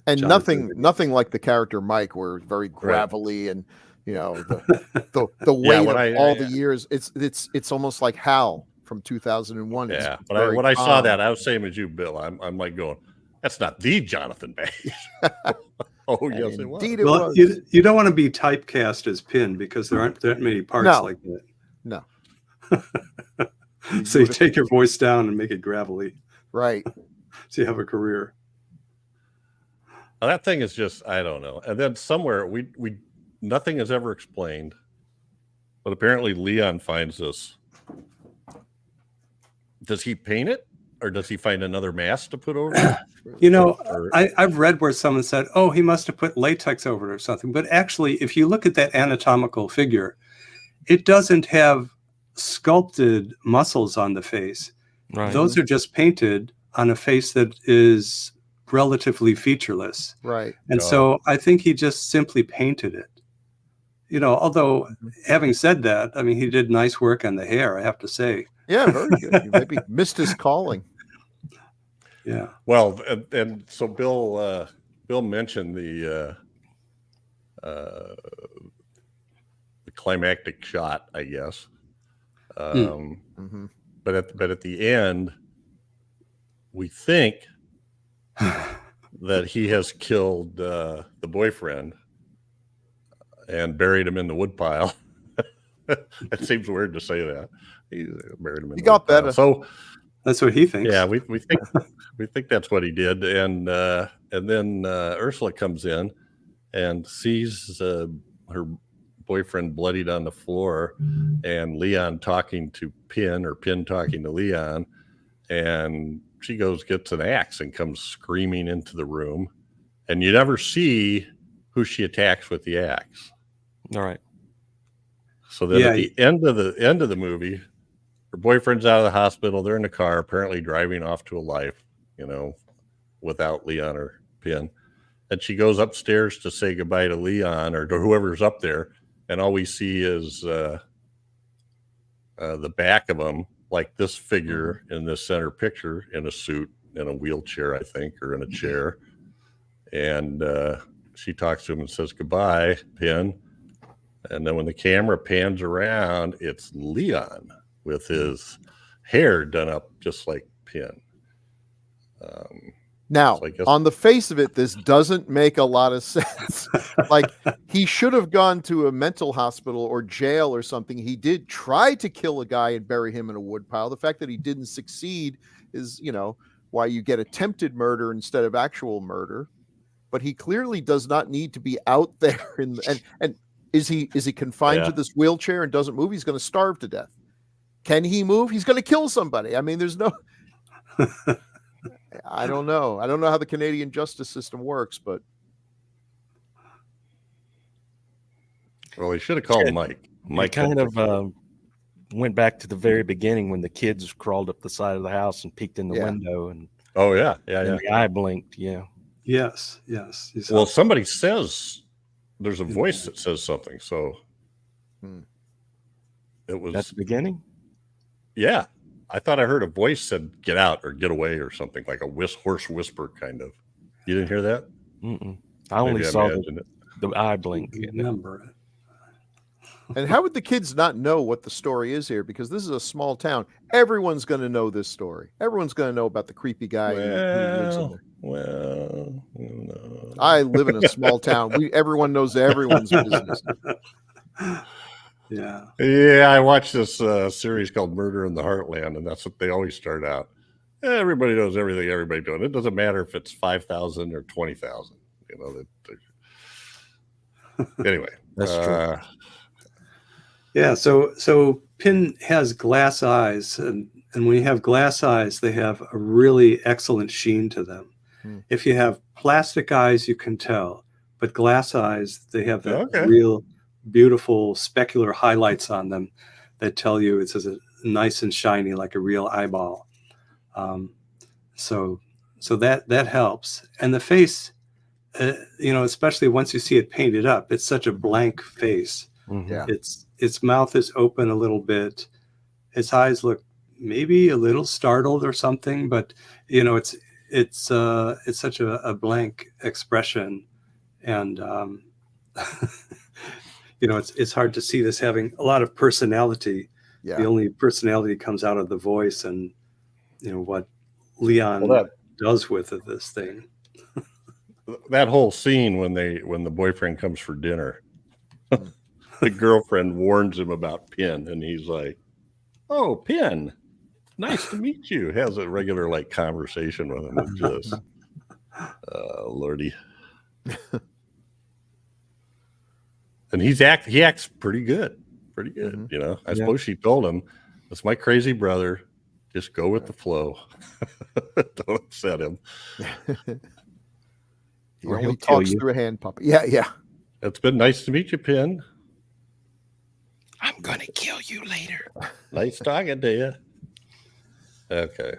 And Jonathan. nothing like the character Mike, where very gravelly and, you know, the weight of all the years. It's almost like Hal from 2001. Yeah. But when I saw that, I was same as you, Bill. I'm like going, that's not the Jonathan Banks. Oh, yes, it was. Indeed, it Well, was. you don't want to be typecast as Pin because there aren't that many parts No. like that. No. So you take your voice down and make it gravelly, Right. so you have a career. Well, that thing is just, I don't know. And then somewhere we nothing is ever explained, but apparently Leon finds this. Does he paint it, or does he find another mask to put over it? You know, Or- I've read where someone said, oh, he must have put latex over it or something. But actually, if you look at that anatomical figure, it doesn't have sculpted muscles on the face. Right. Those are just painted on a face that is relatively featureless. Right. And so I think he just simply painted it. You know, although having said that, I mean, he did nice work on the hair, I have to say. Yeah, very good. You maybe missed his calling. Yeah. Well, and so Bill mentioned the climactic shot, I guess. Mhm. But at the end, we think that he has killed the boyfriend and buried him in the woodpile. It seems weird to say that. He buried him in He the got woodpile. better. So That's what he thinks. yeah, we think that's what he did, and then Ursula comes in and sees her boyfriend bloodied on the floor, and Leon talking to Pin, or Pin talking to Leon, and she gets an axe and comes screaming into the room, and you never see who she attacks with the axe. All right. So then Yeah, at the end of the movie, her boyfriend's out of the hospital. They're in the car, apparently driving off to a life, without Leon or Pin. And she goes upstairs to say goodbye to Leon or to whoever's up there. And all we see is the back of him, like this figure in this center picture in a suit, in a wheelchair, I think, or in a chair. And she talks to him and says, goodbye, Pin. And then when the camera pans around, it's Leon with his hair done up just like Pin. Now, so I guess, on the face of it, this doesn't make a lot of sense. Like, he should have gone to a mental hospital or jail or something. He did try to kill a guy and bury him in a woodpile. The fact that he didn't succeed is, why you get attempted murder instead of actual murder. But he clearly does not need to be out there. And is he confined to this wheelchair and doesn't move? He's going to starve to death. Can he move? He's going to kill somebody. I mean, there's no. I don't know. I don't know how the Canadian justice system works, but. Well, he should have called Mike. Mike kind of went back to the very beginning when the kids crawled up the side of the house and peeked in the window, and the eye blinked. Yeah. Yes. Well, somebody says there's a voice that says something, so it was. That's the beginning. Yeah, I thought I heard a voice said "get out" or "get away" or something, like a hoarse whisper, kind of. You didn't hear that? Mm-mm. I only saw the eye blink. Remember it. And how would the kids not know what the story is here? Because this is a small town. Everyone's going to know this story. Everyone's going to know about the creepy guy who lives in there. Well, no. I live in a small town. Everyone knows everyone's business. Yeah. Yeah, I watched this series called Murder in the Heartland, and that's what they always start out. Everybody knows everything everybody doing. It doesn't matter if it's 5,000 or 20,000. Anyway, that's true. Yeah, so Pin has glass eyes, and when you have glass eyes, they have a really excellent sheen to them. If you have plastic eyes, you can tell, but glass eyes, they have that real beautiful specular highlights on them that tell you it's nice and shiny like a real eyeball. So that helps. And the face, especially once you see it painted up, it's such a blank face. Mm-hmm. Yeah. Its mouth is open a little bit. Its eyes look maybe a little startled or something, but it's such a blank expression, and it's hard to see this having a lot of personality. Yeah. The only personality comes out of the voice and what Leon does with this thing. That whole scene when the boyfriend comes for dinner. The girlfriend warns him about Pin, and he's like, "Oh, Pin, nice to meet you." Has a regular conversation with him. It's just, Lordy. And he acts pretty good. Mm-hmm. I suppose she told him, "That's my crazy brother. Just go with the flow. Don't upset him." He only talks through a hand puppet. Yeah. It's been nice to meet you, Pin. I'm gonna kill you later. Nice talking to you. Okay.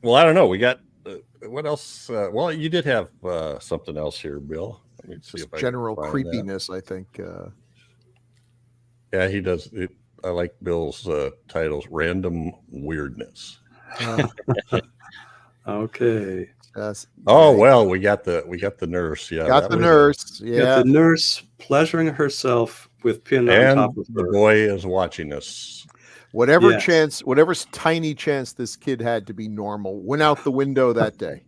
Well, I don't know. We got what else? Well, you did have something else here, Bill. Let me see if general I can find creepiness, that. I think. Yeah, he does. I like Bill's titles. Random weirdness. Okay. Well, we got the nurse. Yeah, got the nurse. Got the nurse pleasuring herself with Pin on top of her. The boy is watching us. Whatever tiny chance this kid had to be normal went out the window that day.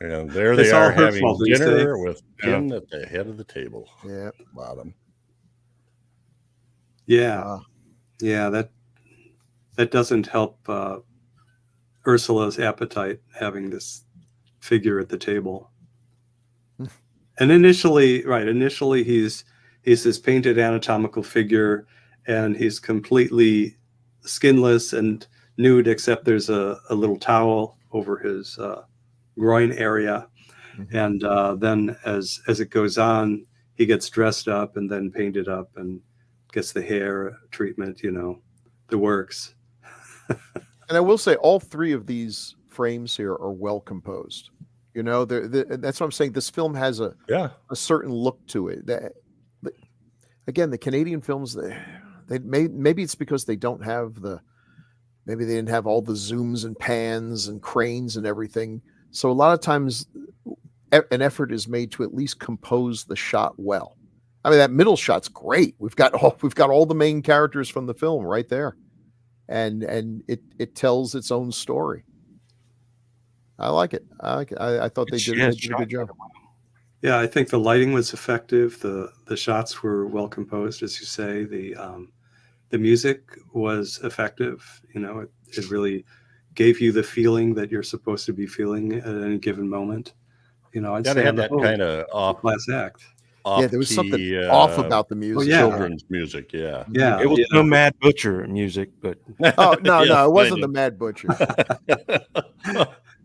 And there they are having dinner with Pin at the head of the table. Yeah, bottom. Yeah, that doesn't help Ursula's appetite having this figure at the table. And initially he's this painted anatomical figure, and he's completely skinless and nude, except there's a little towel over his groin area. Mm-hmm. And then as it goes on, he gets dressed up and then painted up and gets the hair treatment, the works. And I will say, all three of these frames here are well composed. You know, that's what I'm saying. This film has a certain look to it. Again, the Canadian films, maybe it's because they don't have maybe they didn't have all the zooms and pans and cranes and everything. So a lot of times an effort is made to at least compose the shot well. I mean, that middle shot's great. We've got all the main characters from the film right there. And it tells its own story. I like it. I thought they did a good job. Yeah, I think the lighting was effective. The shots were well composed, as you say. The music was effective. You know, it really gave you the feeling that you're supposed to be feeling at any given moment. You know, I'd Gotta say have that kind of class act. There was something off about the music. Children's music, yeah. It was no Mad Butcher music, but no, it wasn't the Mad Butcher.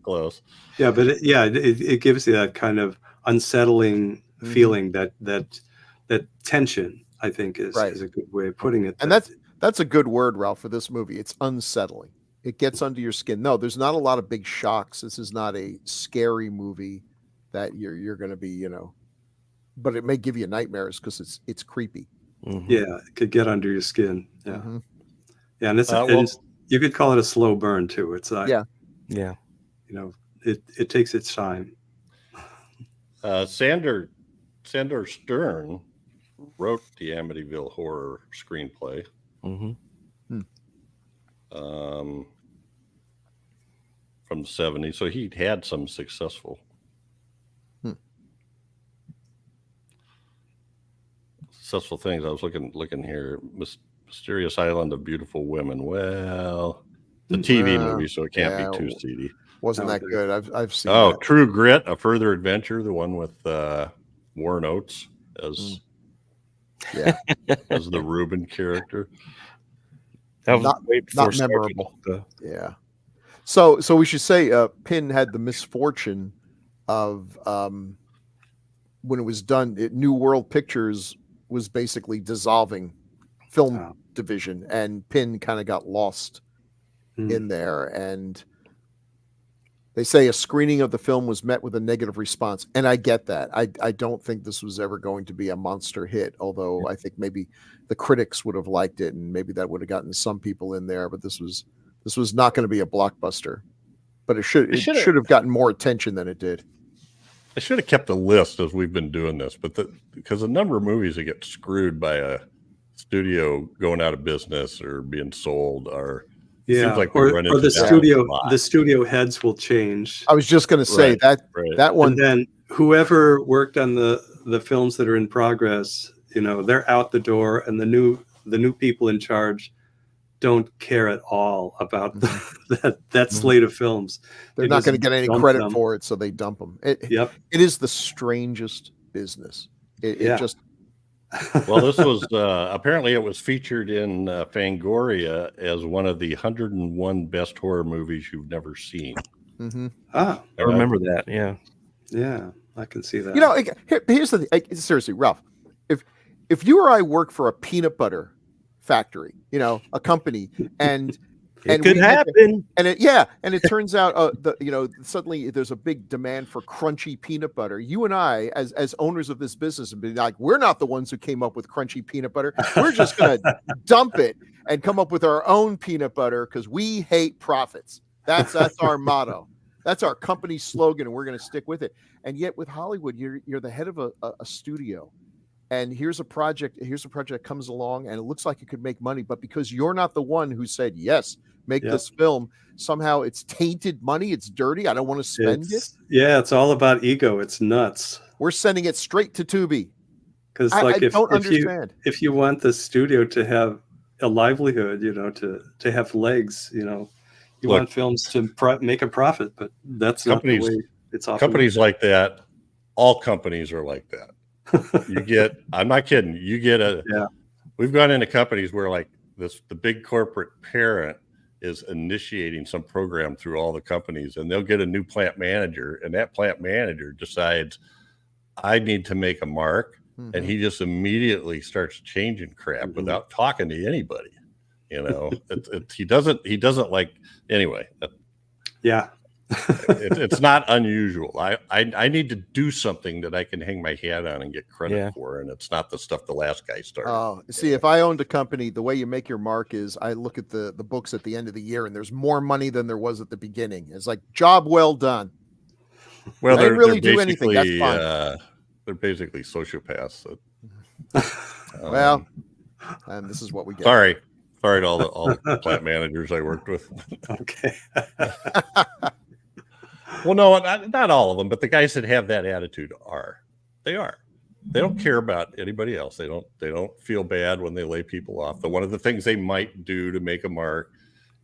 Close. Yeah, but it gives you that kind of unsettling feeling, that tension, I think is a good way of putting it. And that's a good word, Ralph, for this movie. It's unsettling. It gets under your skin. No, there's not a lot of big shocks. This is not a scary movie that you're going to be, you know, but it may give you nightmares because it's creepy. Mm-hmm. Yeah, it could get under your skin. Yeah, yeah, and it's you could call it a slow burn too. It's like you know, it takes its time. Sandor Stern wrote the Amityville Horror screenplay. From the 70s, so he'd had some successful things. I was looking here. Mysterious Island of Beautiful Women. Well, the TV movie, so it can't be too seedy. Wasn't that good? I've seen. Oh, True Grit: A Further Adventure, the one with Warren Oates as as the Reuben character. That was not memorable. Yeah. So we should say Penn had the misfortune of when it was done, New World Pictures was basically dissolving film division, and Penn kind of got lost in there. And they say a screening of the film was met with a negative response, and I get that. I don't think this was ever going to be a monster hit, although I think maybe the critics would have liked it, and maybe that would have gotten some people in there. But this was not going to be a blockbuster, but it should have gotten more attention than it did. I should have kept a list as we've been doing this, but because the number of movies that get screwed by a studio going out of business or being sold are seems like or the studio heads will change. I was just going to say that one. And then whoever worked on the films that are in progress, you know, they're out the door, and the new people in charge don't care at all about that slate of films. They're not going to get any credit for it, so they dump them. It is the strangest business. It just. Well, this was apparently it was featured in Fangoria as one of the 101 best horror movies you've never seen. I remember that. Yeah, I can see that. You know, here's the thing. Seriously, Ralph, if you or I work for a peanut butter factory, you know, a company, and it could happen, and it turns out suddenly there's a big demand for crunchy peanut butter. You and I, as owners of this business, would be like, we're not the ones who came up with crunchy peanut butter. We're just going to dump it and come up with our own peanut butter because we hate profits. That's our motto. That's our company slogan, and we're going to stick with it. And yet, with Hollywood, you're the head of a studio. And here's a project that comes along and it looks like it could make money, but because you're not the one who said, yes, make this film, somehow it's tainted money. It's dirty. I don't want to spend it. Yeah. It's all about ego. It's nuts. We're sending it straight to Tubi. Because if you want the studio to have a livelihood, you know, to have legs, you know, you want films to make a profit, but that's not the way it's often. Companies like that, all companies are like that. I'm not kidding. We've gone into companies where like the big corporate parent is initiating some program through all the companies, and they'll get a new plant manager, and that plant manager decides I need to make a mark, and he just immediately starts changing crap without talking to anybody. He doesn't like anyway. Yeah. It's not unusual. I need to do something that I can hang my hat on and get credit for, and it's not the stuff the last guy started. Oh, see, if I owned a company, the way you make your mark is I look at the books at the end of the year, and there's more money than there was at the beginning. It's like, job well done. Well, I they're didn't really they're do anything. That's fine. They're basically sociopaths. Well, and this is what we get. Sorry to all the plant managers I worked with. Okay. Well, no, not all of them, but the guys that have that attitude are. They don't care about anybody else. They don't feel bad when they lay people off. One of the things they might do to make a mark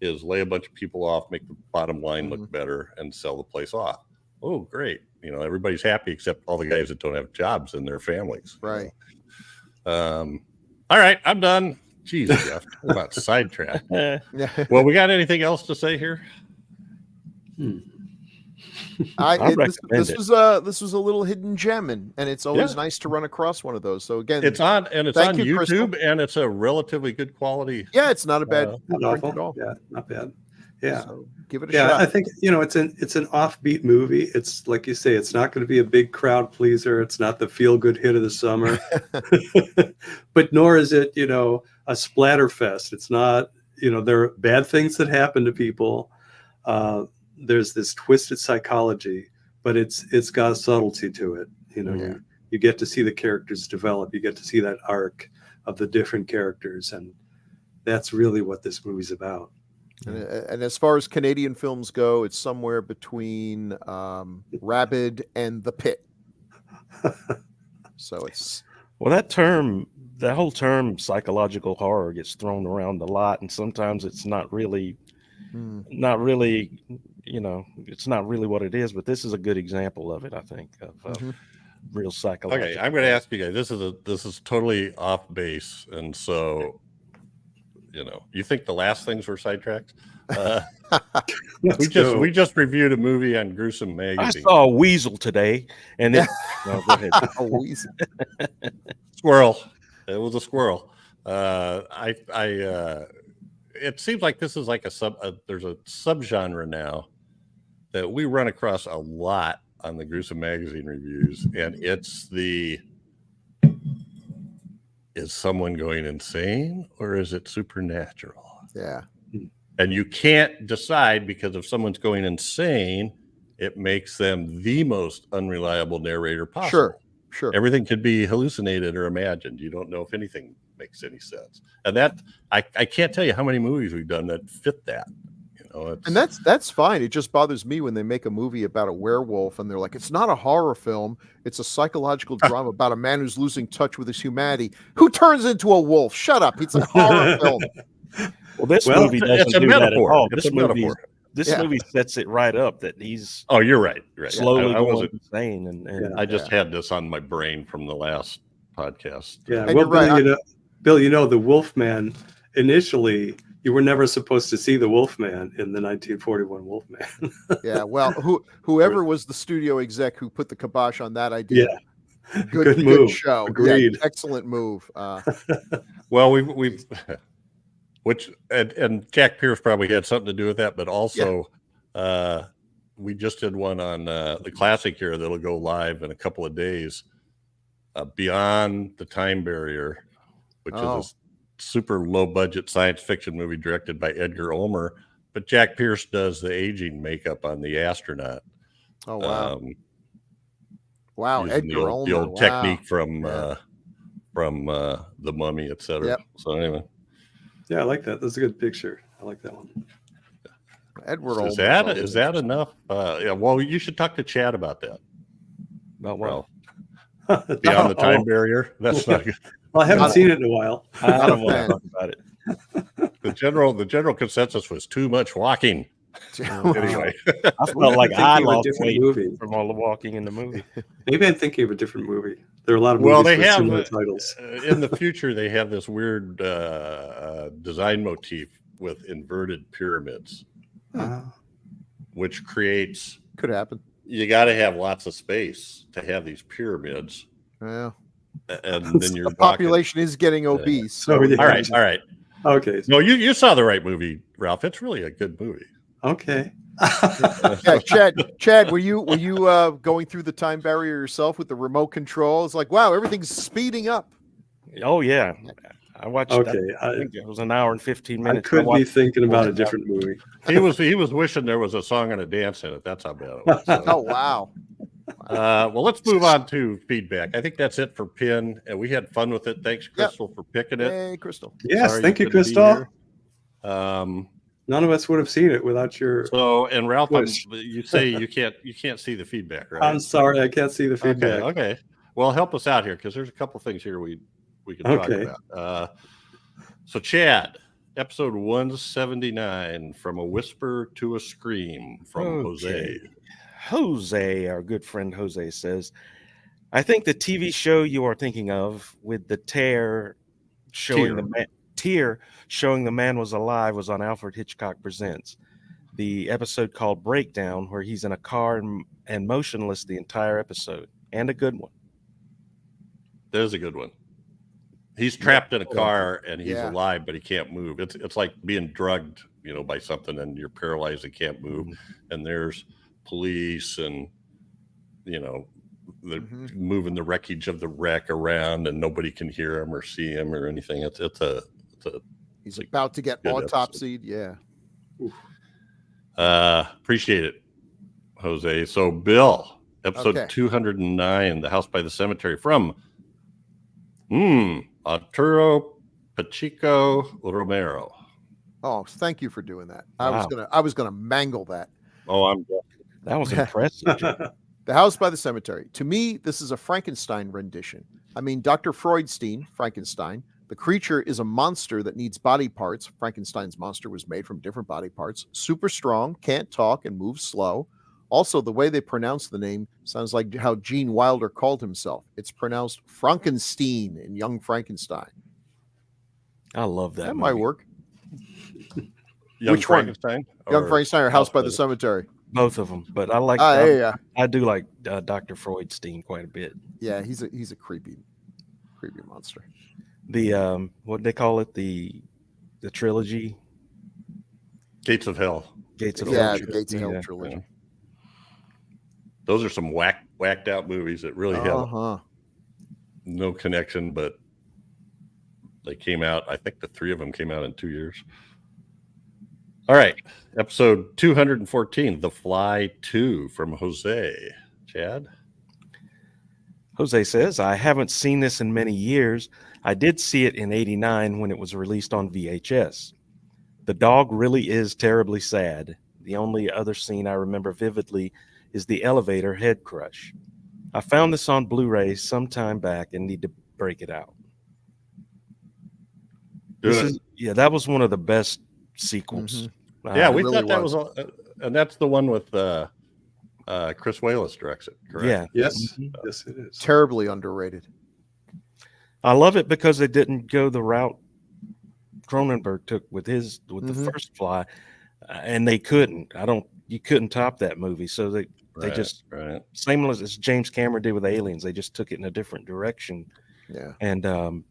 is lay a bunch of people off, make the bottom line look better, and sell the place off. Oh, great. Everybody's happy except all the guys that don't have jobs and their families. Right. All right, I'm done. Jeez, Jeff, what about sidetrack? Yeah. Well, we got anything else to say here? This was a little hidden gem, and it's always nice to run across one of those. So again, it's on YouTube, Crystal. and it's a relatively good quality. Yeah, it's not a bad not print at all. Yeah, not bad. Yeah. So give it a shot. I think it's an offbeat movie. It's like you say, it's not going to be a big crowd pleaser. It's not the feel good hit of the summer, but nor is it a splatter fest. It's not there are bad things that happen to people. There's this twisted psychology, but it's got a subtlety to it. You get to see the characters develop. You get to see that arc of the different characters, and that's really what this movie's about. And as far as Canadian films go, it's somewhere between Rabid and The Pit. So it's that whole term psychological horror gets thrown around a lot, and sometimes it's not really it's not really what it is. But this is a good example of it, I think, of real psychological. Okay, I'm going to ask you guys. This is totally off base, and so. You think the last things were sidetracked? We just reviewed a movie on Gruesome magazine. I saw a weasel today, and it no, go ahead. a weasel. Squirrel. It was a squirrel. It seems like this is like there's a subgenre now that we run across a lot on the Gruesome magazine reviews, and it's is someone going insane or is it supernatural? Yeah. And you can't decide, because if someone's going insane, it makes them the most unreliable narrator possible. Sure. Everything could be hallucinated or imagined. You don't know if anything makes any sense. And that I can't tell you how many movies we've done that fit that. And that's fine. It just bothers me when they make a movie about a werewolf and they're like, it's not a horror film. It's a psychological drama about a man who's losing touch with his humanity, who turns into a wolf. Shut up. It's a horror film. Well, this movie doesn't do that at all. This movie sets it right up that he's. Oh, you're right. Slowly going insane, and I just had this on my brain from the last podcast. Yeah, and well, right. Bill, the Wolfman initially. You were never supposed to see the Wolfman in the 1941 Wolfman. Yeah, well, whoever was the studio exec who put the kibosh on that idea. Yeah, good move. Good show. Agreed. Yeah, excellent move. Well, we've which and Jack Pierce probably had something to do with that, but also we just did one on the classic here that'll go live in a couple of days. Beyond the Time Barrier, which is a super low budget science fiction movie directed by Edgar Ulmer, but Jack Pierce does the aging makeup on the astronaut. Oh wow! Wow, Edgar Ulmer, the old technique from The Mummy, etc. Yep. So anyway, yeah, I like that. That's a good picture. I like that one. Edward Ulmer. Is that enough? Yeah. Well, you should talk to Chad about that. About what? Beyond the Time Barrier. That's not good. Well, I haven't seen it in a while. I don't want to talk about it. The general consensus was too much walking. Anyway, I felt like I lost weight from all the walking in the movie. Maybe I'm thinking of a different movie. There are a lot of movies with similar titles. In the future, they have this weird design motif with inverted pyramids, which creates. Could happen. You got to have lots of space to have these pyramids. Yeah. And then your population is getting obese. So, all right. Okay. No, you saw the right movie, Ralph. It's really a good movie. Okay. Yeah, Chad, were you going through the time barrier yourself with the remote control? It's like, wow, everything's speeding up. Oh yeah, I watched. Okay. I think it was an hour and 15 I minutes. could be watched- thinking about a different movie. He was wishing there was a song and a dance in it. That's how bad it was. So, Oh wow. well, let's move on to feedback. I think that's it for Pin, and we had fun with it. Thanks, Crystal, for picking it. Hey, Crystal. Yes, Sorry thank you, couldn't be Crystal. here. None of us would have seen it without your. So, and Ralph, Push. you say you can't see the feedback, right? I'm sorry, I can't see the feedback. Okay. Well, help us out here because there's a couple things here we can talk Okay. about. So, Chad, episode 179, From a Whisper to a Scream, from Jose. Jose, our good friend Jose says, I think the TV show you are thinking of with the tear showing showing the man was alive was on Alfred Hitchcock Presents. The episode called Breakdown, where he's in a car and motionless the entire episode, and a good one. There's a good one. He's trapped in a car and he's Yeah. alive, but he can't move. It's like being drugged, by something, and you're paralyzed and can't move. And there's police and they're moving the wreckage of the wreck around, and nobody can hear him or see him or anything. He's about to get good autopsied. Yeah. Appreciate it, Jose. So, Bill, episode Okay. 209, The House by the Cemetery, from Arturo Pacheco Romero. Oh, thank you for doing that. Wow. I was gonna mangle that. Oh, That was impressive. The House by the Cemetery. To me, this is a Frankenstein rendition. I mean, Dr. Freudstein, Frankenstein, the creature is a monster that needs body parts. Frankenstein's monster was made from different body parts. Super strong, can't talk, and moves slow. Also, the way they pronounce the name sounds like how Gene Wilder called himself. It's pronounced Frankenstein in Young Frankenstein. I love that. That might movie. work. Young Which one? Frankenstein? Young Or Frankenstein or House by the Cemetery? Both of them, but I like. Yeah. I do like Dr. Freudstein quite a bit. Yeah, he's a creepy monster. The what they call it, the trilogy, Gates of Hell. Gates of Yeah, Hell. the Gates of Hell Yeah. trilogy. Those are some whacked out movies that really have Uh-huh. no connection, but they came out. I think the three of them came out in 2 years. All right. Episode 214, The Fly 2, from Jose. Chad? Jose says, I haven't seen this in many years. I did see it in '89 when it was released on VHS. The dog really is terribly sad. The only other scene I remember vividly is the elevator head crush. I found this on Blu-ray some time back and need to break it out. That was one of the best sequels. Yeah, we really thought that was, and that's the one with Chris Wallace directs it, correct? Yeah. Yes. Mhm. Yes, it is. Terribly underrated. I love it because they didn't go the route Cronenberg took with the Mhm. first Fly, and they couldn't. You couldn't top that movie. So they just same as James Cameron did with Aliens. They just took it in a different direction, Yeah. and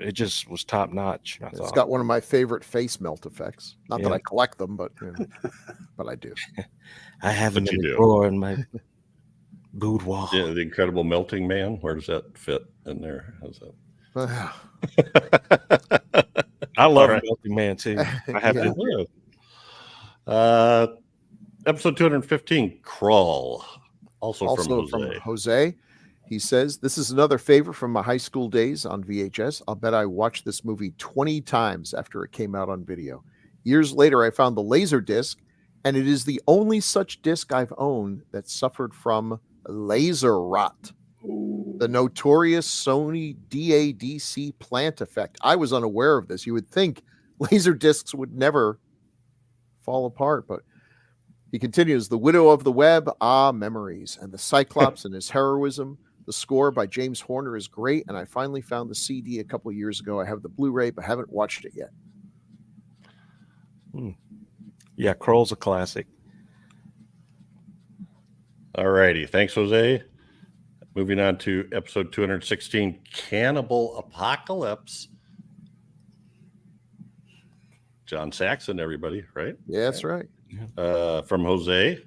it just was top notch. I It's thought. got one of my favorite face melt effects. Not that Yeah. I collect them, but but I do. I have them But in you the do. drawer in my boudoir. Yeah, The Incredible Melting Man. Where does that fit in there? How's that? I love All right. Melting Man too. I have Yeah. to. Episode 215, Crawl, also from Jose. Jose. He says, this is another favorite from my high school days on VHS. I'll bet I watched this movie 20 times after it came out on video. Years later, I found the laser disc, and it is the only such disc I've owned that suffered from laser rot, the notorious Sony DADC plant effect. I was unaware of this. You would think laser discs would never fall apart, but he continues, The Widow of the Web, memories, and the Cyclops and his heroism. The score by James Horner is great, and I finally found the CD a couple of years ago. I have the Blu-ray, but haven't watched it yet. Yeah, Kroll's a classic. All righty. Thanks, Jose. Moving on to episode 216, Cannibal Apocalypse. John Saxon, everybody, right? Yeah, that's right. From Jose.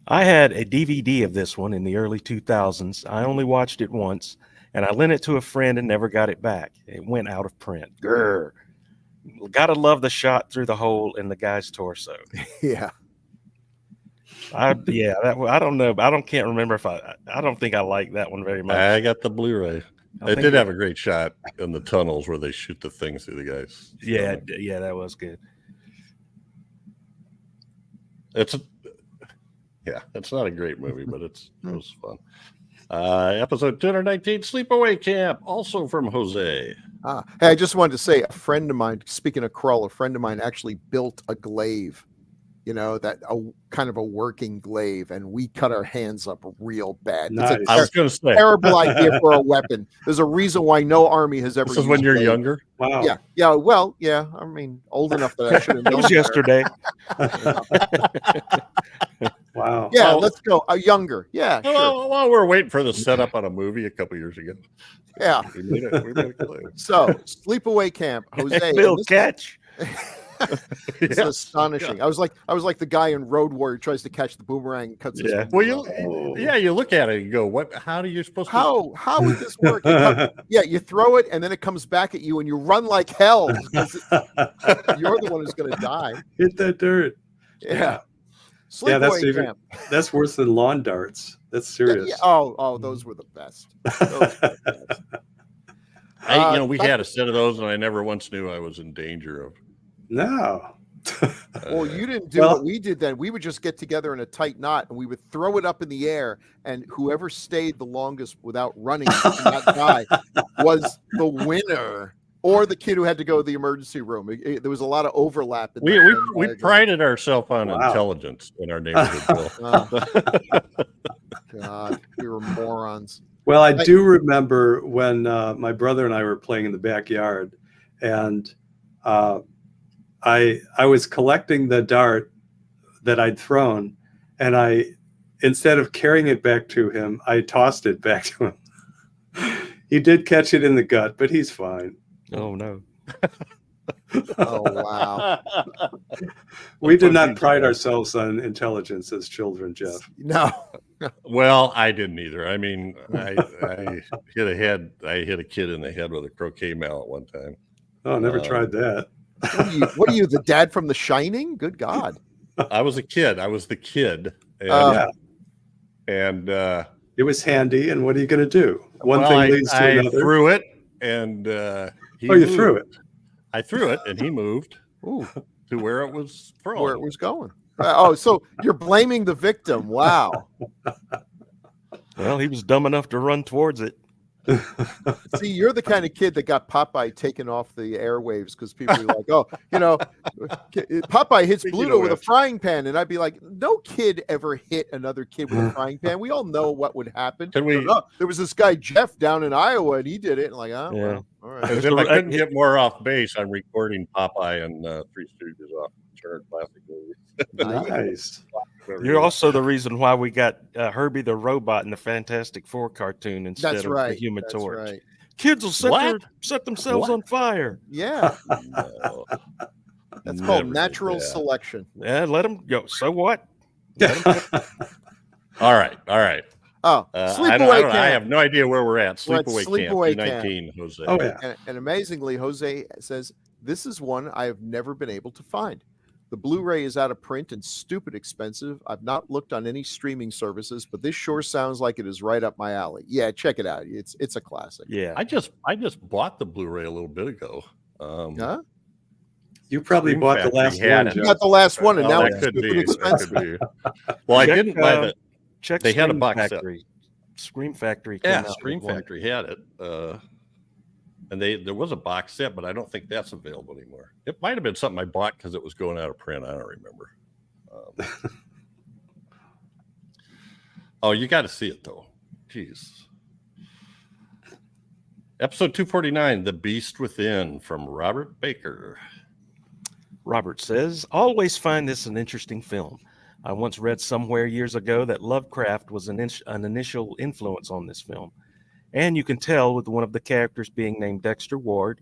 I had a DVD of this one in the early 2000s. I only watched it once, and I lent it to a friend and never got it back. It went out of print. Grr. Gotta love the shot through the hole in the guy's torso. Yeah. I don't know. Can't remember if I don't think I like that one very much. I got the Blu-ray. I It think did have a great shot in the tunnels where they shoot the things through the guys. Yeah, that was good. It's not a great movie, but it was fun. Episode 219, Sleepaway Camp, also from Jose. Hey, I just wanted to say, a friend of mine, speaking of Krull, a friend of mine actually built a glaive, kind of a working glaive, and we cut our hands up real bad. Nice. I was going to say, terrible idea for a weapon. There's a reason why no army has ever. This is when you're younger. Wow. Yeah. Well, yeah. I mean, old enough that I should have It known. was yesterday. Wow. Yeah, Oh. let's go. Younger. Yeah, sure. While we're waiting for the setup on a movie a couple years ago, Yeah. we made a clue. So, Sleepaway Camp, Jose. Bill and this- Catch. It's astonishing. I was like the guy in Road Warrior who tries to catch the boomerang and cuts his Yeah. Well, Oh. you look at it and you go, "What? How are you supposed to?" How would this work? You throw it and then it comes back at you and you run like hell because you're the one who's going to die. Hit that dirt. Yeah. Yeah, that's Sleepaway even- Camp. That's worse than lawn darts. That's serious. Yeah. Oh, those were the best. Those were the best. We had a set of those, and I never once knew I was in danger of. No. Well, you didn't do what we did then. We would just get together in a tight knot and we would throw it up in the air, and whoever stayed the longest without running and not die was the winner, or the kid who had to go to the emergency room. There was a lot of overlap. We prided ourselves on intelligence in our neighborhood. God, we were morons. Well, I do remember when my brother and I were playing in the backyard, and I was collecting the dart that I'd thrown, and instead of carrying it back to him, I tossed it back to him. He did catch it in the gut, but he's fine. Oh no. Oh wow. We did not pride ourselves on intelligence as children, Jeff. No. Well, I didn't either. I mean, I hit a kid in the head with a croquet mallet one time. Oh, never tried that. What are you, the dad from The Shining? Good God. I was the kid. And, and it was handy, and what are you going to do? One well, thing leads to I another. threw it, and he you moved. threw it. I threw it, and he moved Ooh, to where it was thrown. where it was going. So you're blaming the victim. Wow. Well, he was dumb enough to run towards it. See, you're the kind of kid that got Popeye taken off the airwaves because people were like, "Oh, Popeye hits Bluto with a frying pan," and I'd be like, "No kid ever hit another kid with a frying pan. We all know what would happen." Can we? There was this guy Jeff down in Iowa, and he did it. And like, oh, Yeah. well, all right. As if I couldn't get more off base, I'm recording Popeye and Three Stooges off Turner Classic movies. Nice. You're also the reason why we got Herbie the Robot in the Fantastic Four cartoon instead of the Human Torch. Right. Kids will set themselves on fire. Yeah, No, that's never called did natural that. selection. Yeah, let them go. So what? All right. Oh, I Sleepaway Camp. have no idea where we're at. We're at Sleepaway Sleepaway Camp, Camp. 19, Jose. Oh, yeah. And amazingly, Jose says, "This is one I have never been able to find. The Blu-ray is out of print and stupid expensive. I've not looked on any streaming services, but this sure sounds like it is right up my alley. Yeah, check it out. It's a classic." Yeah. I just bought the Blu-ray a little bit ago. Huh? You probably Scream bought the Factory last had one, it. You Jeff. got the last one, and Well, now that it's could stupid be. expensive. That could be. Well, I didn't buy the. Check They had a Scream box set. Factory. Scream Factory. Came Yeah, out Screen with one. Factory had it, and there was a box set, but I don't think that's available anymore. It might have been something I bought because it was going out of print. I don't remember. Oh, you got to see it though. Jeez. Episode 249, The Beast Within, from Robert Baker. Robert says, "Always find this an interesting film. I once read somewhere years ago that Lovecraft was an initial influence on this film. And you can tell with one of the characters being named Dexter Ward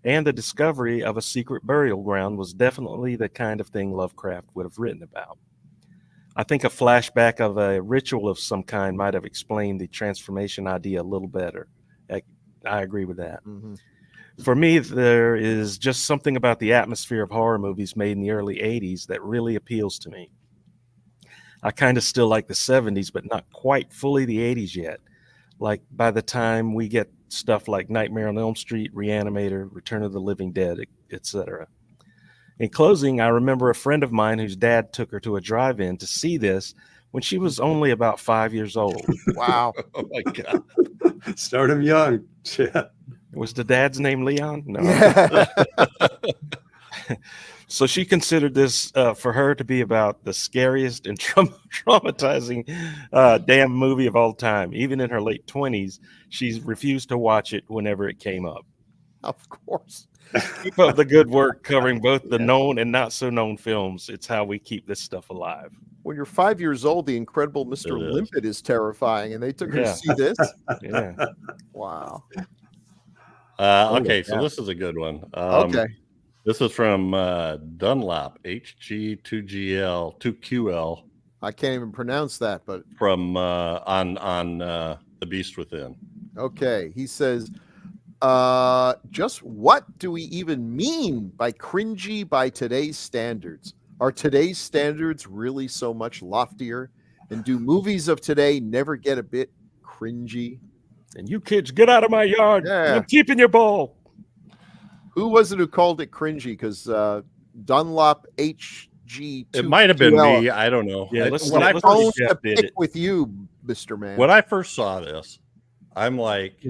and the discovery of a secret burial ground was definitely the kind of thing Lovecraft would have written about. I think a flashback of a ritual of some kind might have explained the transformation idea a little better. I agree with that. Mhm. For me, there is just something about the atmosphere of horror movies made in the early 80s that really appeals to me. I kind of still like the 70s, but not quite fully the 80s yet. Like by the time we get stuff like Nightmare on Elm Street, Reanimator, Return of the Living Dead, etc. In closing, I remember a friend of mine whose dad took her to a drive-in to see this when she was only about 5 years old. Wow. Oh my God. Start him young. Yeah. Was the dad's name Leon? No. Yeah. So she considered this for her to be about the scariest and traumatizing damn movie of all time. Even in her late 20s, she refused to watch it whenever it came up. Of course. Keep up the good work covering both the known and not so known films. It's how we keep this stuff alive. When you're 5 years old, the incredible Mr. It is. Limpet is terrifying, and they took her Yeah. to see this. Yeah. Wow. Okay, so yeah. this is a good one. Okay. This is from Dunlop, HG2GL2QL, I can't even pronounce that, but from on The Beast Within. okay. He says, just what do we even mean by cringy by today's standards? Are today's standards really so much loftier? And do movies of today never get a bit cringy? And you kids, get out of my yard. Yeah. I'm keeping your ball. Who was it who called it cringy? Because Dunlop HG. It might have been me. I don't know. Yeah, I- let's when I let's first see Phones Jeff to did pick it. with you, Mr. Man. when I first saw this, I'm like,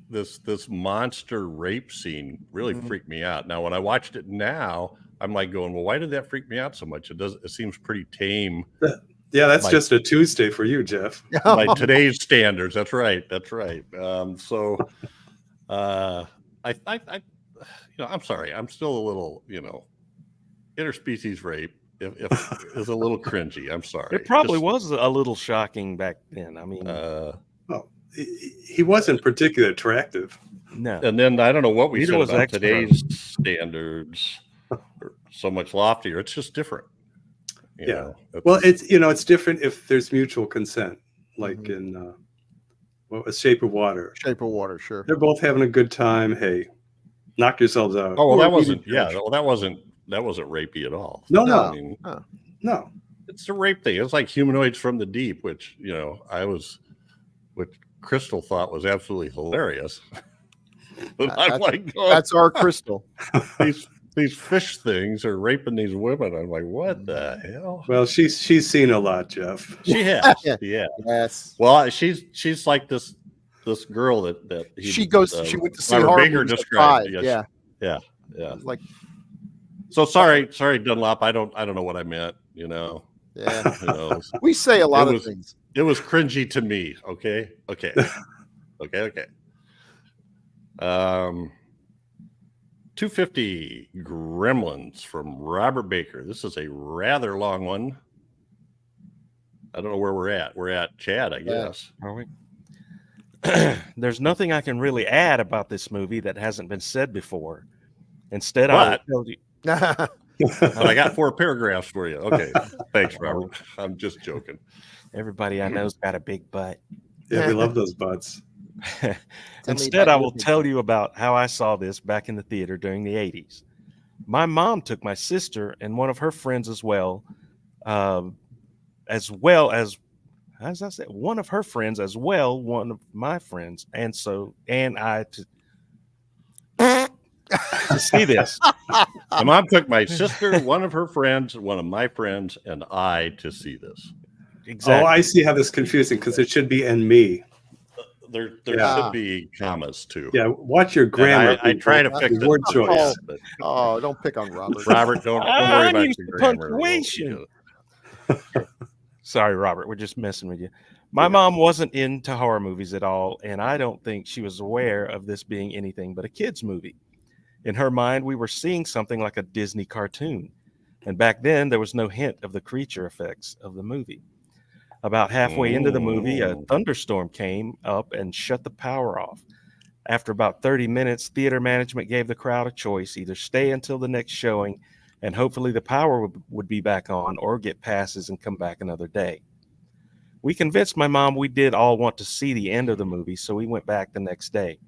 this monster rape scene really freaked me out. Now, when I watched it now, I'm like going, well, why did that freak me out so much? It seems pretty tame Yeah, that's Like- just a Tuesday for you, Jeff. by today's standards. That's right. I'm sorry. I'm still a little, interspecies rape is a little cringy. I'm sorry. It probably was a little shocking back then. I mean, Well, he wasn't particularly attractive. no. And then I don't know what we Neither said was about Expert. today's standards are so much loftier. It's just different. You Yeah. know. Well, it's different if there's mutual consent, like in A Shape of Water. Shape of Water, sure. They're both having a good time. Hey, knock yourselves out. Oh well, Who that are we to wasn't. Yeah, judge? well, that wasn't rapey at all. No. I mean, No. it's a rape thing. It's like Humanoids from the Deep, which which Crystal thought was absolutely hilarious. But I'm like, oh, That's our Crystal. these fish things are raping these women. I'm like, what the hell? Well, she's seen a lot, Jeff. She has, Yeah. yeah. Yes. Well, she's like this girl that She went to see Robert horror Baker movies at described. 5. Yes. Yeah. Yeah. Like, So sorry, Dunlop. I don't know what I meant. yeah. Who knows? We say a lot It of was- things. It was cringy to me. Okay. 250 Gremlins from Robert Baker. This is a rather long one. I don't know where we're at. We're at Chad, I guess. Are we? There's nothing I can really add about this movie that hasn't been said before. Instead, I will But- tell you. And I got 4 paragraphs for you. Okay. Thanks, Robert. I'm just joking. Everybody I know's got a big butt. Yeah, we love those butts. me Instead, about I your will big tell butt. you about how I saw this back in the theater during the 80s. My mom took my sister and one of her friends as well as I said, one of her friends as well, one of my friends, and I to see this. My mom took my sister, one of her friends, one of my friends, and I to see this. Exactly. Oh, I see how this is confusing because it should be "and me." There Yeah. should be commas too. Yeah, watch your And grammar. I try to people. fix Your it. word choice. But Oh, don't pick on Robert. Robert, don't worry I'm about used your to grammar. punctuation. Sorry, Robert. We're just messing with you. My mom wasn't into horror movies at all, and I don't think she was aware of this being anything but a kid's movie. In her mind, we were seeing something like a Disney cartoon. And back then, there was no hint of the creature effects of the movie. About halfway into the movie, a thunderstorm came up and shut the power off. After about 30 minutes, theater management gave the crowd a choice: either stay until the next showing and hopefully the power would be back on, or get passes and come back another day. We convinced my mom we did all want to see the end of the movie, so we went back the next day.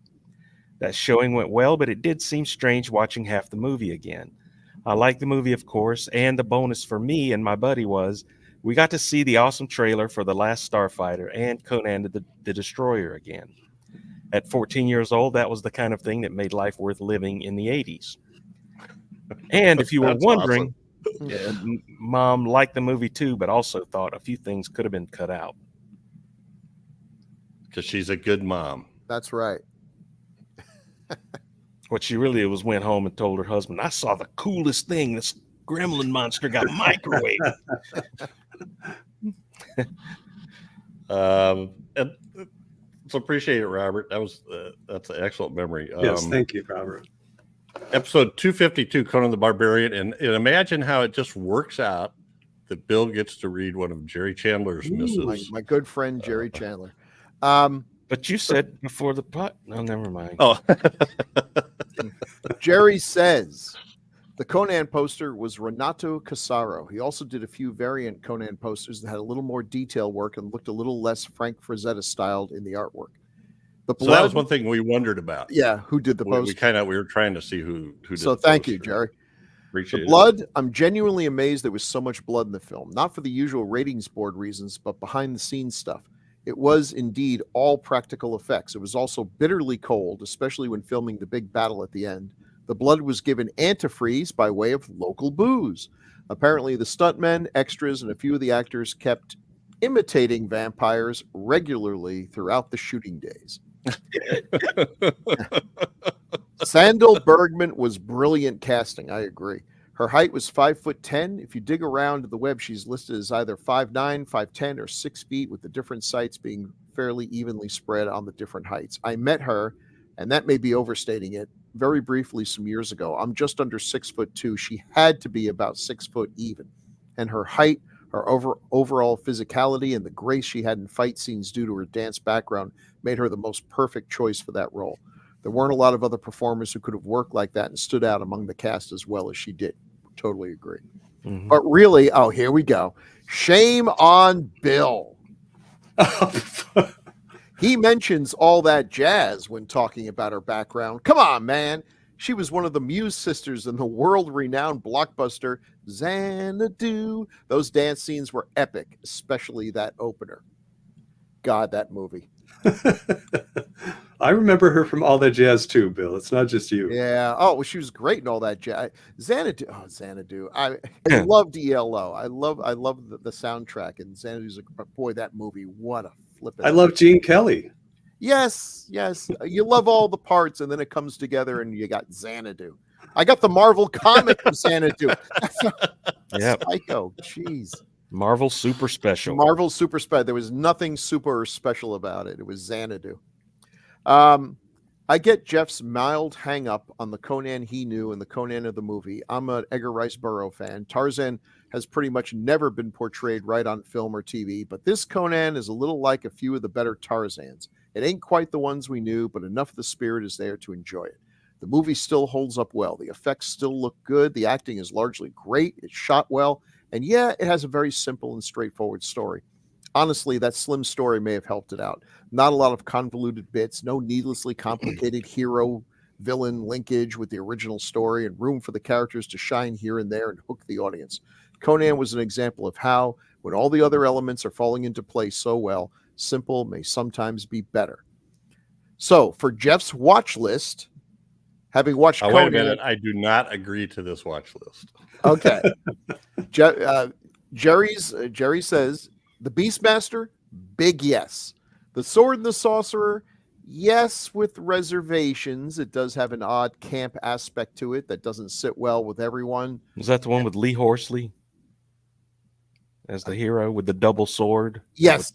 That showing went well, but it did seem strange watching half the movie again. I liked the movie, of course, and the bonus for me and my buddy was we got to see the awesome trailer for The Last Starfighter and Conan the Destroyer again. At 14 years old, that was the kind of thing that made life worth living in the 80s. And if you were That's wondering, Mom liked the movie too, but also thought a few things could have been cut out. Because she's a good mom. That's right. What she really was went home and told her husband, "I saw the coolest thing. This gremlin monster got microwaved." And so appreciate it, Robert. That's an excellent memory. Yes, thank you, Robert. Episode 252, Conan the Barbarian, and imagine how it just works out that Bill gets to read one of Jerry Chandler's misses. My good friend Jerry Chandler. But you said before the pot. No, never mind. Oh, Jerry says the Conan poster was Renato Casaro. He also did a few variant Conan posters that had a little more detail work and looked a little less Frank Frazetta styled in the artwork. The blood, so that was one thing we wondered about. Yeah, who did the poster? We were trying to see who did. So the thank poster. you, Jerry. Appreciate the it. blood, I'm genuinely amazed there was so much blood in the film. Not for the usual ratings board reasons, but behind the scenes stuff. It was indeed all practical effects. It was also bitterly cold, especially when filming the big battle at the end. The blood was given antifreeze by way of local booze. Apparently, the stuntmen, extras, and a few of the actors kept imitating vampires regularly throughout the shooting days. Sandor Bergman was brilliant casting. I agree. Her height was 5'10". If you dig around the web, she's listed as either 5'9", 5'10", or 6 feet, with the different sites being fairly evenly spread on the different heights. I met her, and that may be overstating it, very briefly some years ago. I'm just under 6'2". She had to be about 6 foot even, and her height, her overall physicality, and the grace she had in fight scenes due to her dance background made her the most perfect choice for that role. There weren't a lot of other performers who could have worked like that and stood out among the cast as well as she did. Totally agree. Mm-hmm. But really, here we go. Shame on Bill. He mentions all that jazz when talking about her background. Come on, man. She was one of the Muse sisters in the world-renowned blockbuster Xanadu. Those dance scenes were epic, especially that opener. God, that movie. I remember her from All That Jazz too, Bill. It's not just you. Yeah. Oh, well, she was great in All That Jazz. Xanadu. Oh, Xanadu. I loved ELO. I love the soundtrack, and Xanadu's boy. That movie. What a flippin'. I love Gene Kelly. Yes. You love all the parts, and then it comes together, and you got Xanadu. I got the Marvel comic of Xanadu. Yeah. Psycho. Jeez. Marvel Super Special. Marvel Super Special. There was nothing super or special about it. It was Xanadu. I get Jeff's mild hang up on the Conan he knew and the Conan of the movie. I'm an Edgar Rice Burroughs fan. Tarzan has pretty much never been portrayed right on film or TV, but this Conan is a little like a few of the better Tarzans. It ain't quite the ones we knew, but enough of the spirit is there to enjoy it. The movie still holds up well. The effects still look good. The acting is largely great. It's shot well. And yeah, it has a very simple and straightforward story. Honestly, that slim story may have helped it out. Not a lot of convoluted bits, no needlessly complicated hero-villain linkage with the original story, and room for the characters to shine here and there and hook the audience. Conan was an example of how, when all the other elements are falling into place so well, simple may sometimes be better. So, for Jeff's watch list, having watched Conan... Wait a minute, I do not agree to this watch list. Okay. Jerry says, the Beastmaster, big yes. The Sword and the Sorcerer, yes, with reservations. It does have an odd camp aspect to it that doesn't sit well with everyone. Was that the one with Lee Horsley as the hero with the double sword? Yes.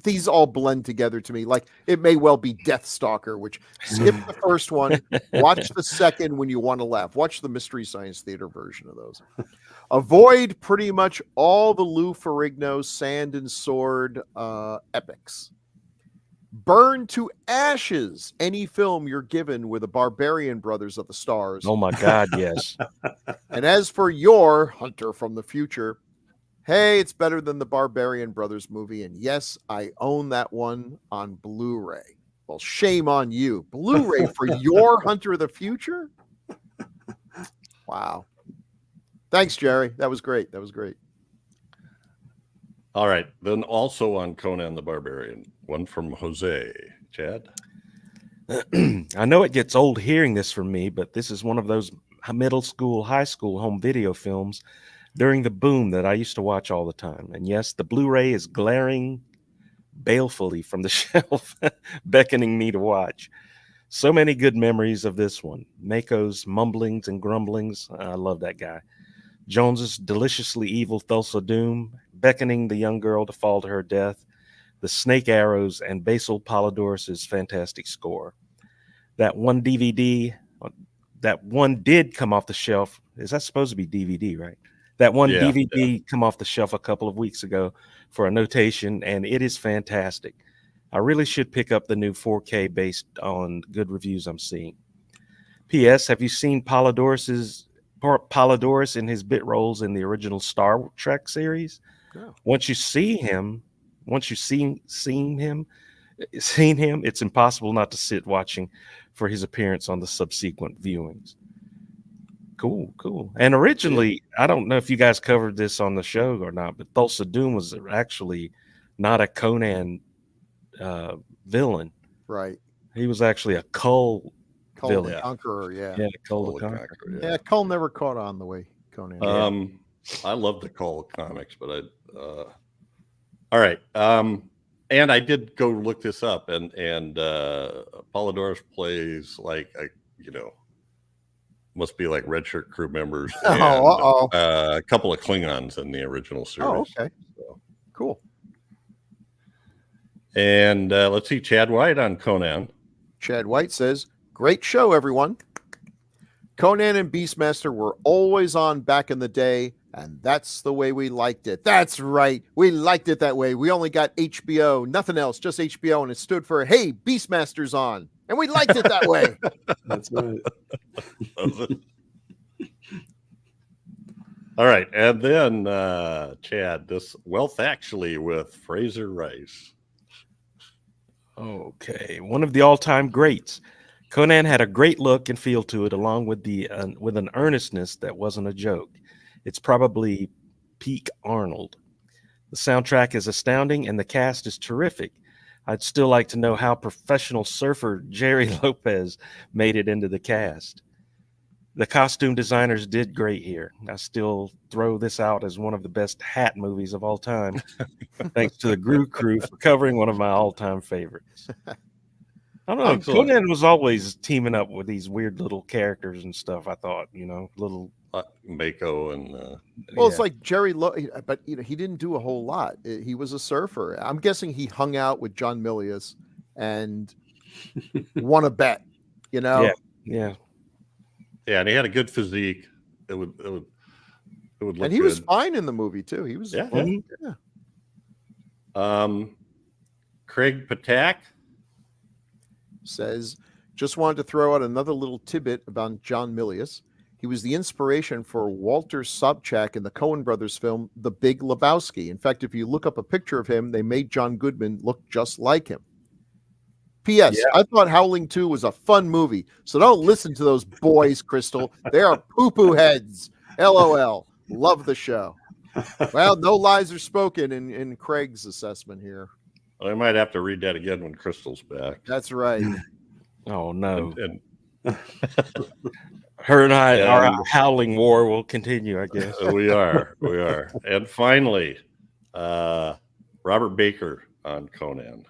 These all blend together to me. Like, it may well be Deathstalker, which skip the first one, watch the second when you want to laugh. Watch the Mystery Science Theater version of those. Avoid pretty much all the Lou Ferrigno Sand and Sword epics. burn to ashes any film you're given with the Barbarian Brothers of the Stars. Oh my God, yes. And as for your Hunter from the Future, hey, it's better than the Barbarian Brothers movie. And yes, I own that one on Blu-ray. Well, shame on you. Blu-ray for your Hunter of the Future? Wow. Thanks, Jerry. That was great. That was great. All right. Then also on Conan the Barbarian, one from Jose. Chad? I know it gets old hearing this from me, but this is one of those middle school, high school home video films during the boom that I used to watch all the time. And yes, the Blu-ray is glaring balefully from the shelf, beckoning me to watch. So many good memories of this one. Mako's mumblings and grumblings. I love that guy. Jones's deliciously evil Thulsa Doom, beckoning the young girl to fall to her death. The snake arrows and Basil Polidorus's fantastic score. That one DVD, that one did come off the shelf. Is that supposed to be DVD, right? That one DVD come off the shelf a couple of weeks ago for a notation, and it is fantastic. I really should pick up the new 4K based on good reviews I'm seeing. P.S. Have you seen Polidorus in his bit roles in the original Star Trek series? No. Once you've seen him, it's impossible not to sit watching for his appearance on the subsequent viewings. Cool. And originally, I don't know if you guys covered this on the show or not, but Thulsa Doom was actually not a Conan villain. Right. He was actually a Kull villain. The Conqueror, yeah. Yeah, Kull the Conqueror. Yeah, Kull never caught on the way Conan. I love the Kull comics, but all right. And I did go look this up, and Polidorus plays like must be like Red Shirt crew members and a couple of Klingons in the original series. Oh, okay. So. Cool. And let's see, Chad White on Conan. Chad White says, great show, everyone. Conan and Beastmaster were always on back in the day, and that's the way we liked it. That's right. We liked it that way. We only got HBO, nothing else, just HBO, and it stood for, hey, Beastmaster's on. And we liked it that way. That's right. All right. And then, Chad, this Wealth Actually with Fraser Rice. Okay. One of the all-time greats. Conan had a great look and feel to it, along with with an earnestness that wasn't a joke. It's probably peak Arnold. The soundtrack is astounding, and the cast is terrific. I'd still like to know how professional surfer Jerry Lopez made it into the cast. The costume designers did great here. I still throw this out as one of the best hat movies of all time. Thanks to the Grue Crew for covering one of my all-time favorites. I don't know. Excellent. Conan was always teaming up with these weird little characters and stuff. I thought, little Mako and well, it's like Jerry, but he didn't do a whole lot. He was a surfer. I'm guessing he hung out with John Milius and won a bet. Yeah. Yeah, and he had a good physique. It would look and he was fine in the movie too. He was. Yeah. Craig Patak says, just wanted to throw out another little tidbit about John Milius. He was the inspiration for Walter Sobchak in the Coen brothers film, The Big Lebowski. In fact, if you look up a picture of him, they made John Goodman look just like him. P.S. I thought Howling 2 was a fun movie, so don't listen to those boys, Crystal. They are poo-poo heads. LOL. Love the show. Well, no lies are spoken in Craig's assessment here. I might have to read that again when Crystal's back. That's right. Oh, no. And her and our howling war will continue, I guess. we are. And finally, Robert Baker on Conan.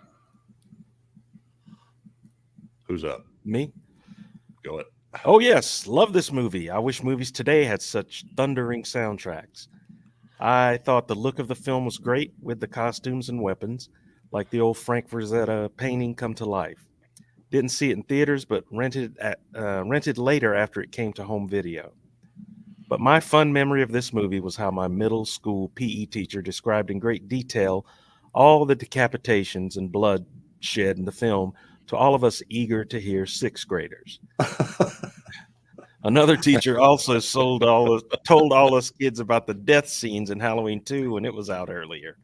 Who's up? Me? Go ahead. Oh, yes. Love this movie. I wish movies today had such thundering soundtracks. I thought the look of the film was great with the costumes and weapons, like the old Frank Frazetta painting come to life. Didn't see it in theaters, but rented later after it came to home video. But my fun memory of this movie was how my middle school PE teacher described in great detail all the decapitations and blood shed in the film to all of us eager to hear sixth graders. Another teacher also told all us kids about the death scenes in Halloween 2 when it was out earlier.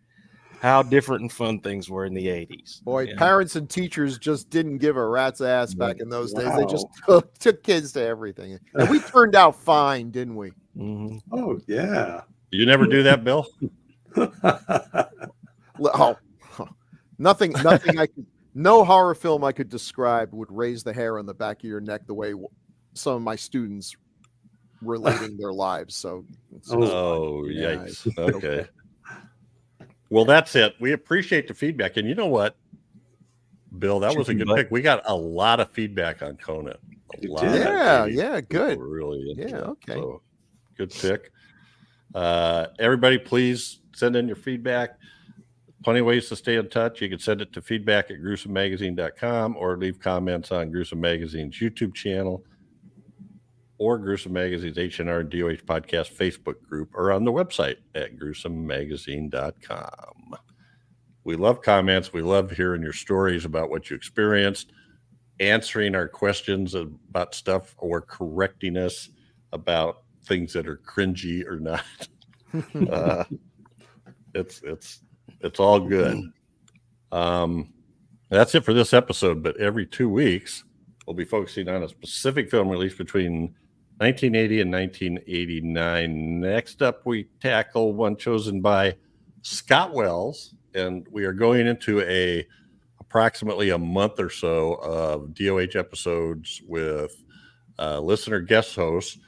How different and fun things were in the 80s. Boy, Yeah. parents and teachers just didn't give a rat's ass back in those days. They just Wow. took kids to everything. And we turned out fine, didn't we? Mhm. Oh, yeah. You never do that, Bill? Oh, nothing I could, no horror film I could describe would raise the hair on the back of your neck the way some of my students relating their lives. So, Oh, Yeah, yikes. Okay. Well, that's it. We appreciate the feedback. And you know what, Bill, that was a good pick. We got a lot of feedback on Conan. A lot. did. Yeah, good. People were really into Yeah, it. okay. So, good pick. Everybody, please send in your feedback. Plenty of ways to stay in touch. You can send it to feedback@gruesomemagazine.com or leave comments on Gruesome Magazine's YouTube channel or Gruesome Magazine's H&R and DOH podcast Facebook group or on the website at gruesomemagazine.com. We love comments. We love hearing your stories about what you experienced, answering our questions about stuff or correcting us about things that are cringy or not. It's all good. That's it for this episode, but every 2 weeks we'll be focusing on a specific film released between 1980 and 1989. Next up, we tackle one chosen by Scott Wells, and we are going into approximately a month or so of DOH episodes with listener guest hosts.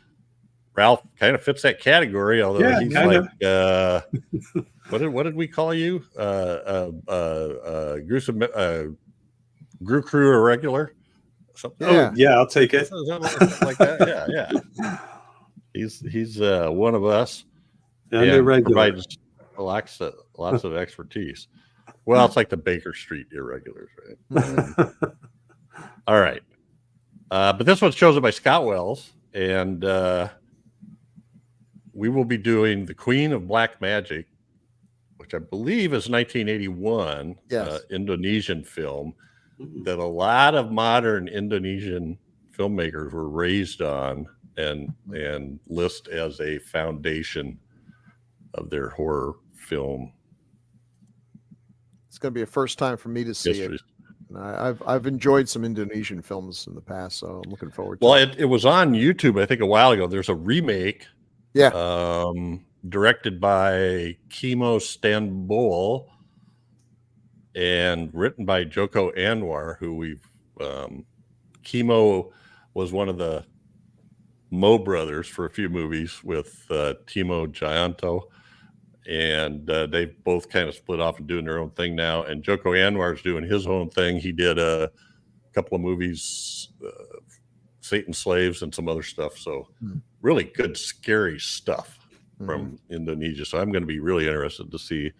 Ralph kind of fits that category, although Yeah, he's kinda. like, what did we call you? Gruesome, Grue Crew irregular? Something. Yeah. Oh, yeah, I'll take it. Something like that. Yeah. He's one of us. And and irregular. provides lots of expertise. Well, it's like the Baker Street irregulars, right? All right. But this one's chosen by Scott Wells, and we will be doing The Queen of Black Magic, which I believe is 1981 Yes. Indonesian film that a lot of modern Indonesian filmmakers were raised on and list as a foundation of their horror film It's going to be a first time for me to see history. it. And I've enjoyed some Indonesian films in the past, so I'm looking forward to Well, it. it was on YouTube, I think, a while ago. There's a remake, Yeah. directed by Kimo Stanbul and written by Joko Anwar, who Kimo was one of the Mo brothers for a few movies with Timo Gianto, and they both kind of split off and doing their own thing now. And Joko Anwar's doing his own thing. He did a couple of movies, Satan Slaves and some other stuff. So really good, scary stuff from Indonesia. So I'm going to be really interested to see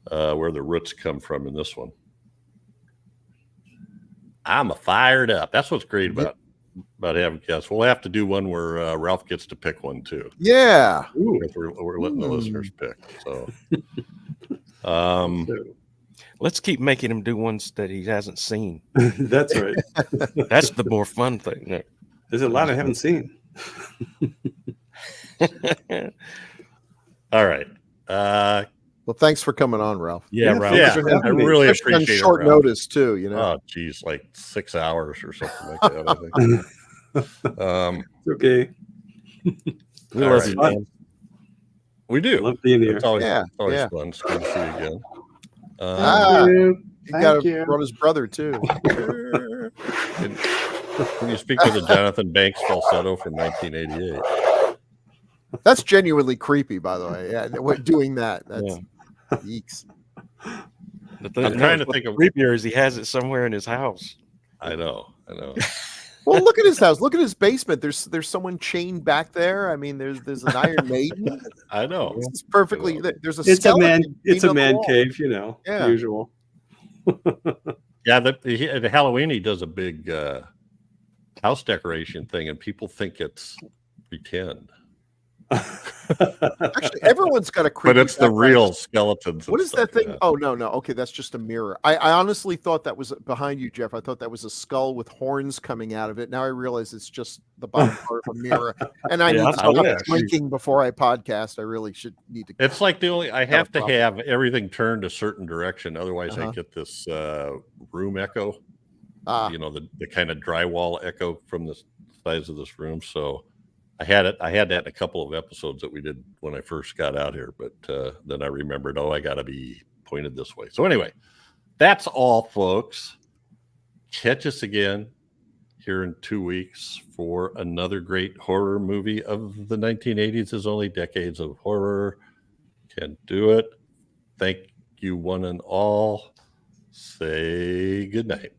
where the roots come from in this one. I'm fired up. That's what's great about having guests. We'll have to do one where Ralph gets to pick one too. Yeah. If we're letting the listeners pick. So Let's keep making him do ones that he hasn't seen. That's right. That's the more fun thing. There's a lot I haven't seen. all right. Well, thanks for coming on, Ralph. Yeah, Yeah, Ralph. Yeah, for having I me. really Especially on appreciate short it, Ralph. notice too, you know. Oh, geez, like 6 hours or something like that. I think. It's okay. We All love right. you, man. We do. Love being here. It's always, Yeah, it's always yeah. fun. It's good to see you again. Ah, you. he got brought his brother too. Can you speak to the Jonathan Banks falsetto from 1988? That's genuinely creepy, by the way. Yeah, doing that. That's Yeah. yeeks. I'm trying to think of. creepier is he has it somewhere in his house. I know. Well, look at his house. Look at his basement. There's someone chained back there. I mean, there's an Iron Maiden. I know. It's perfectly. There's a. It's a man. skeleton It's a pinned on the man wall. cave, you know. Yeah. Usual. Yeah, the Halloween he does a big house decoration thing, and people think it's pretend. Actually, everyone's got a creepy. But it's the background. real skeletons. What and is that stuff, thing? yeah. Oh no. Okay, that's just a mirror. I honestly thought that was behind you, Jeff. I thought that was a skull with horns coming out of it. Now I realize it's just the bottom part of a mirror. And I Yeah, need I to thought stop that too. drinking before I podcast. I really need to. It's like I have to problem. have everything turned a certain direction. Otherwise, I Uh-huh. get this room echo. Ah, The kind of drywall echo from the size of this room. So I had that in a couple of episodes that we did when I first got out here. But then I remembered, I got to be pointed this way. So anyway, that's all, folks. Catch us again here in 2 weeks for another great horror movie of the 1980s. Is only decades of horror can do it. Thank you, one and all. Say good night.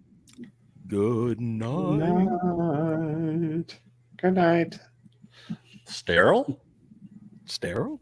Good night. Good night. Sterile? Sterile?